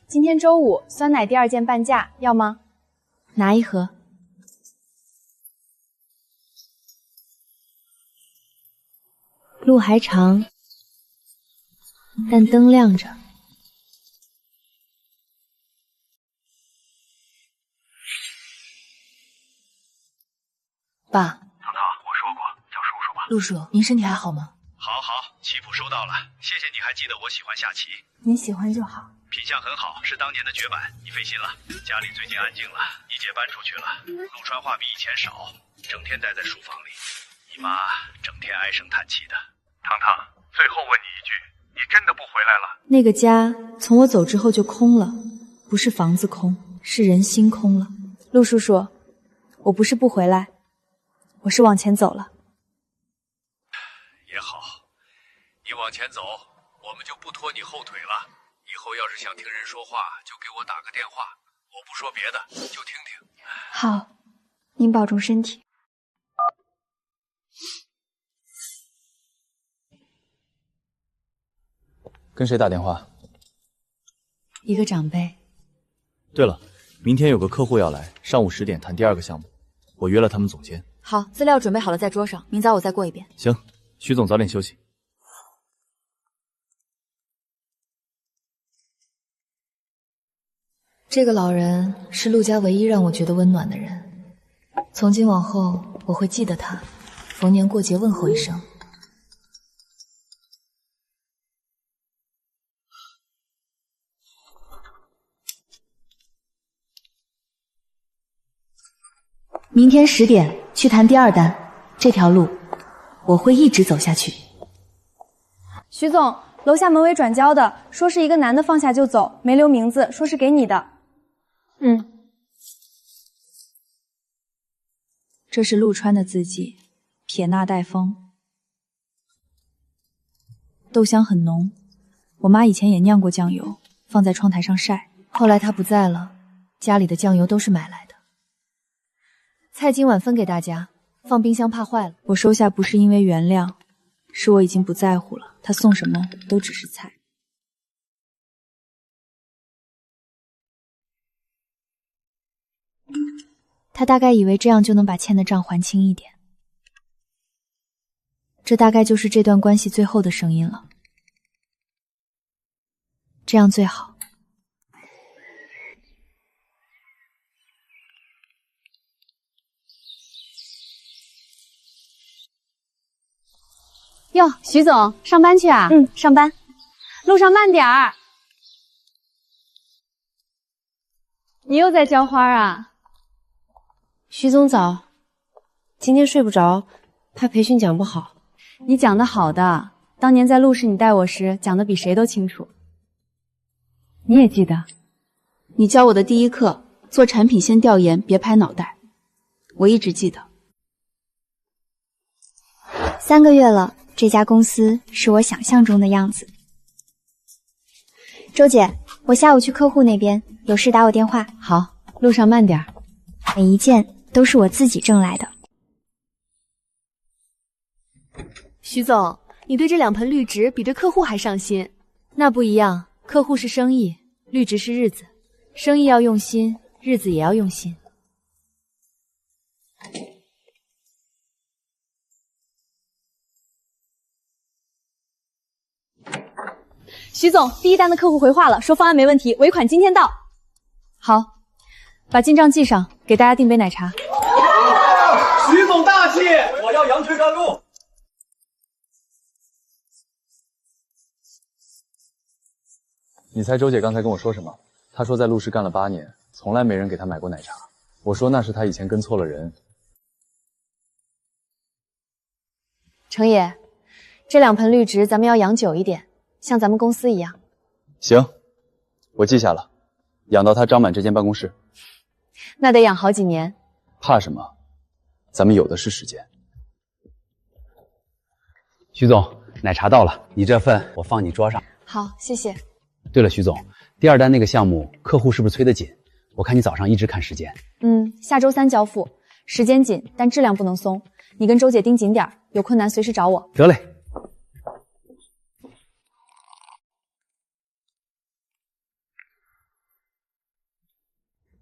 今天周五，酸奶第2件半价，要吗？拿1盒。路还长，但灯亮着。爸，糖糖，我说过叫叔叔吧。陆叔，您身体还好吗？好，棋谱收到了，谢谢你还记得我喜欢下棋。您喜欢就好。品相很好，是当年的绝版，你费心了。家里最近安静了，你姐搬出去了，陆川话比以前少，整天待在书房里，你妈整天唉声叹气的。糖糖，最后问你一句，你真的不回来了？那个家从我走之后就空了，不是房子空，是人心空了。陆叔叔，我不是不回来，我是往前走了。也好，你往前走，我们就不拖你后腿了。以后要是想听人说话，就给我打个电话，我不说别的，就听听。好，您保重身体。跟谁打电话？一个长辈。对了，明天有个客户要来，上午10点谈第2个项目，我约了他们总监。好，资料准备好了在桌上，明早我再过一遍。行，徐总早点休息。这个老人是陆家唯一让我觉得温暖的人，从今往后我会记得他，逢年过节问候一声。明天10点去谈第2单，这条路我会一直走下去。徐总，楼下门卫转交的，说是一个男的放下就走，没留名字，说是给你的。这是陆川的字迹，撇捺带锋，豆香很浓。我妈以前也酿过酱油，放在窗台上晒。后来她不在了，家里的酱油都是买来的。菜今晚分给大家，放冰箱怕坏了。我收下不是因为原谅，是我已经不在乎了，他送什么都只是菜。他大概以为这样就能把欠的账还清一点，这大概就是这段关系最后的声音了。这样最好。哟，徐总，上班去啊？上班。路上慢点儿。你又在浇花啊？徐总早，今天睡不着，怕培训讲不好。你讲得好的，当年在陆氏你带我时，讲得比谁都清楚。你也记得，你教我的第1课，做产品先调研，别拍脑袋。我一直记得。3个月了，这家公司是我想象中的样子。周姐，我下午去客户那边，有事打我电话。好，路上慢点。每一件都是我自己挣来的。徐总，你对这2盆绿植比对客户还上心。那不一样，客户是生意，绿植是日子。生意要用心，日子也要用心。徐总，第1单的客户回话了，说方案没问题，尾款今天到。好，把进账记上，给大家订杯奶茶。徐总大气，我要羊腿干露。你猜周姐刚才跟我说什么？她说在陆氏干了8年，从来没人给她买过奶茶。我说那是她以前跟错了人。程野，这2盆绿植咱们要养久一点，像咱们公司一样。行，我记下了，养到它长满这间办公室。那得养好几年。怕什么？咱们有的是时间。徐总，奶茶到了，你这份我放你桌上。好，谢谢。对了，徐总，第2单那个项目，客户是不是催得紧？我看你早上一直看时间。下周3交付，时间紧，但质量不能松。你跟周姐盯紧点，有困难随时找我。得嘞。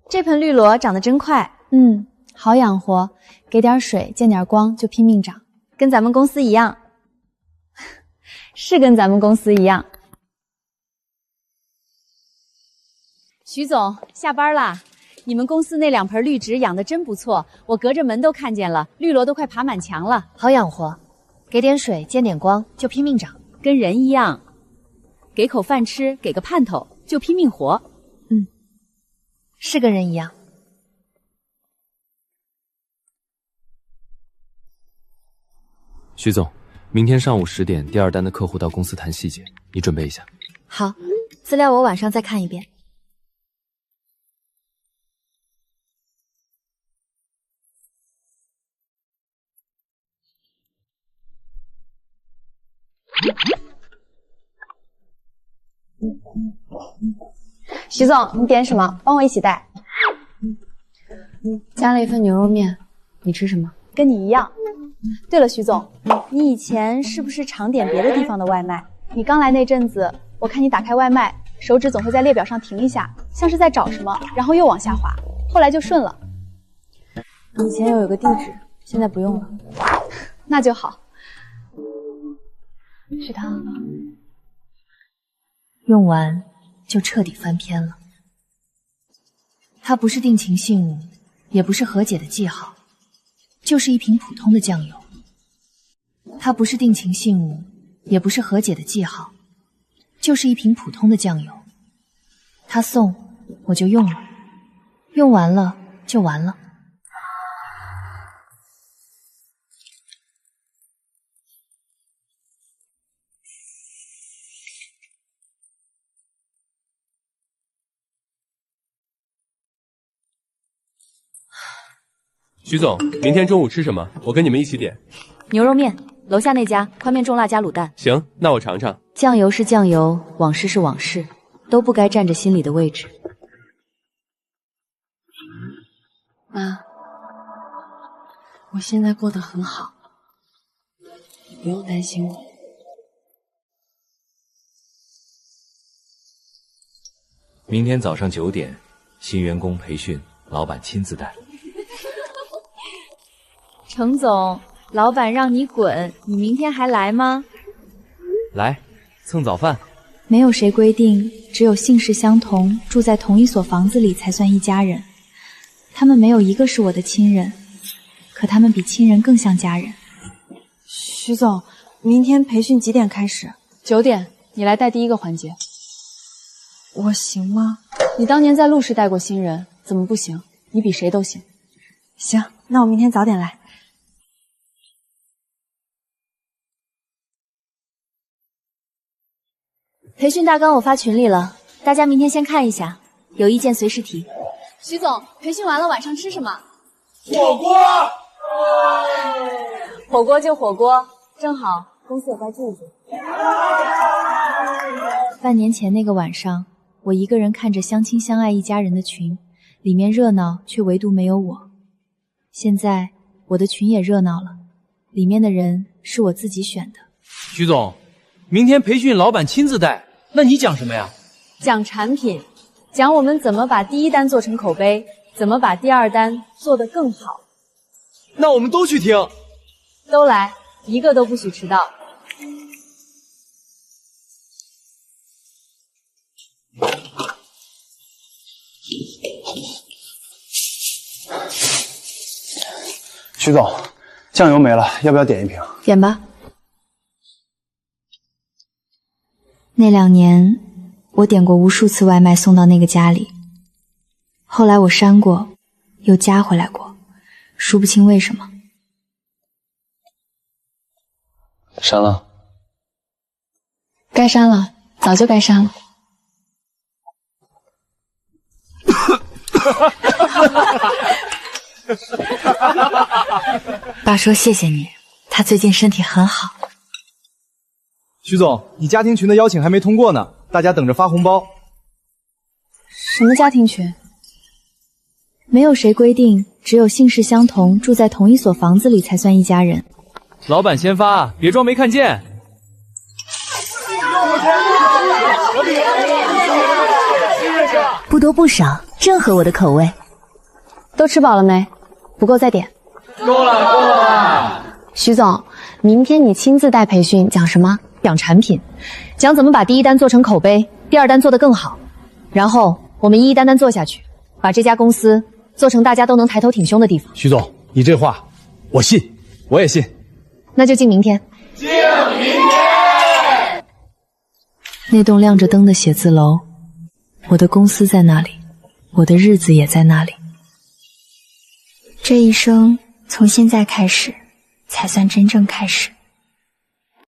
这盆绿萝长得真快，好养活，给点水，见点光就拼命长，跟咱们公司一样。是跟咱们公司一样。徐总，下班啦。你们公司那2盆绿植养得真不错，我隔着门都看见了，绿萝都快爬满墙了。好养活，给点水，见点光就拼命长，跟人一样。给口饭吃，给个盼头就拼命活。是跟人一样。徐总，明天上午10点，第2单的客户到公司谈细节，你准备一下。好，资料我晚上再看一遍。徐总，你点什么？帮我一起带。加了一份牛肉面，你吃什么？跟你一样。对了，徐总，你以前是不是常点别的地方的外卖？你刚来那阵子，我看你打开外卖，手指总会在列表上停一下，像是在找什么，然后又往下滑，后来就顺了。以前有一个地址，现在不用了。那就好。是他吗？用完就彻底翻篇了。它不是定情信物，也不是和解的记号，就是一瓶普通的酱油。它不是定情信物，也不是和解的记号，就是一瓶普通的酱油。他送我就用了，用完了就完了。徐总，明天中午吃什么？我跟你们一起点。牛肉面，楼下那家，宽面重辣加卤蛋。行，那我尝尝。酱油是酱油，往事是往事，都不该占着心里的位置。妈，我现在过得很好，你不用担心我。明天早上9点，新员工培训，老板亲自带。程总，老板让你滚，你明天还来吗？来，蹭早饭。没有谁规定只有姓氏相同、住在同一所房子里才算一家人。他们没有一个是我的亲人，可他们比亲人更像家人。徐总，明天培训几点开始？9点，你来带第一个环节。我行吗？你当年在陆氏带过新人，怎么不行？你比谁都行。行，那我明天早点来。培训大纲我发群里了，大家明天先看一下，有意见随时提。徐总，培训完了晚上吃什么？火锅。火锅就火锅，正好公司也在住住。半年前那个晚上，我一个人看着相亲相爱一家人的群，里面热闹，却唯独没有我。现在我的群也热闹了，里面的人是我自己选的。徐总，明天培训老板亲自带，那你讲什么呀？讲产品，讲我们怎么把第1单做成口碑，怎么把第2单做得更好。那我们都去听。都来，一个都不许迟到。徐总，酱油没了，要不要点一瓶？点吧。那2年，我点过无数次外卖送到那个家里，后来我删过，又加回来过，说不清为什么。删了。该删了，早就该删了。爸说谢谢你，他最近身体很好。徐总，你家庭群的邀请还没通过呢，大家等着发红包。什么家庭群？没有谁规定只有姓氏相同、住在同一所房子里才算一家人。老板先发，别装没看见。不多不少，正合我的口味。都吃饱了没？不够再点。够了，够了。徐总，明天你亲自带培训，讲什么？讲产品，讲怎么把第一单做成口碑，第二单做得更好，然后我们一单单做下去，把这家公司做成大家都能抬头挺胸的地方。徐总，你这话我信，我也信。那就敬明天。敬明天。那栋亮着灯的写字楼，我的公司在那里，我的日子也在那里。这一生从现在开始，才算真正开始。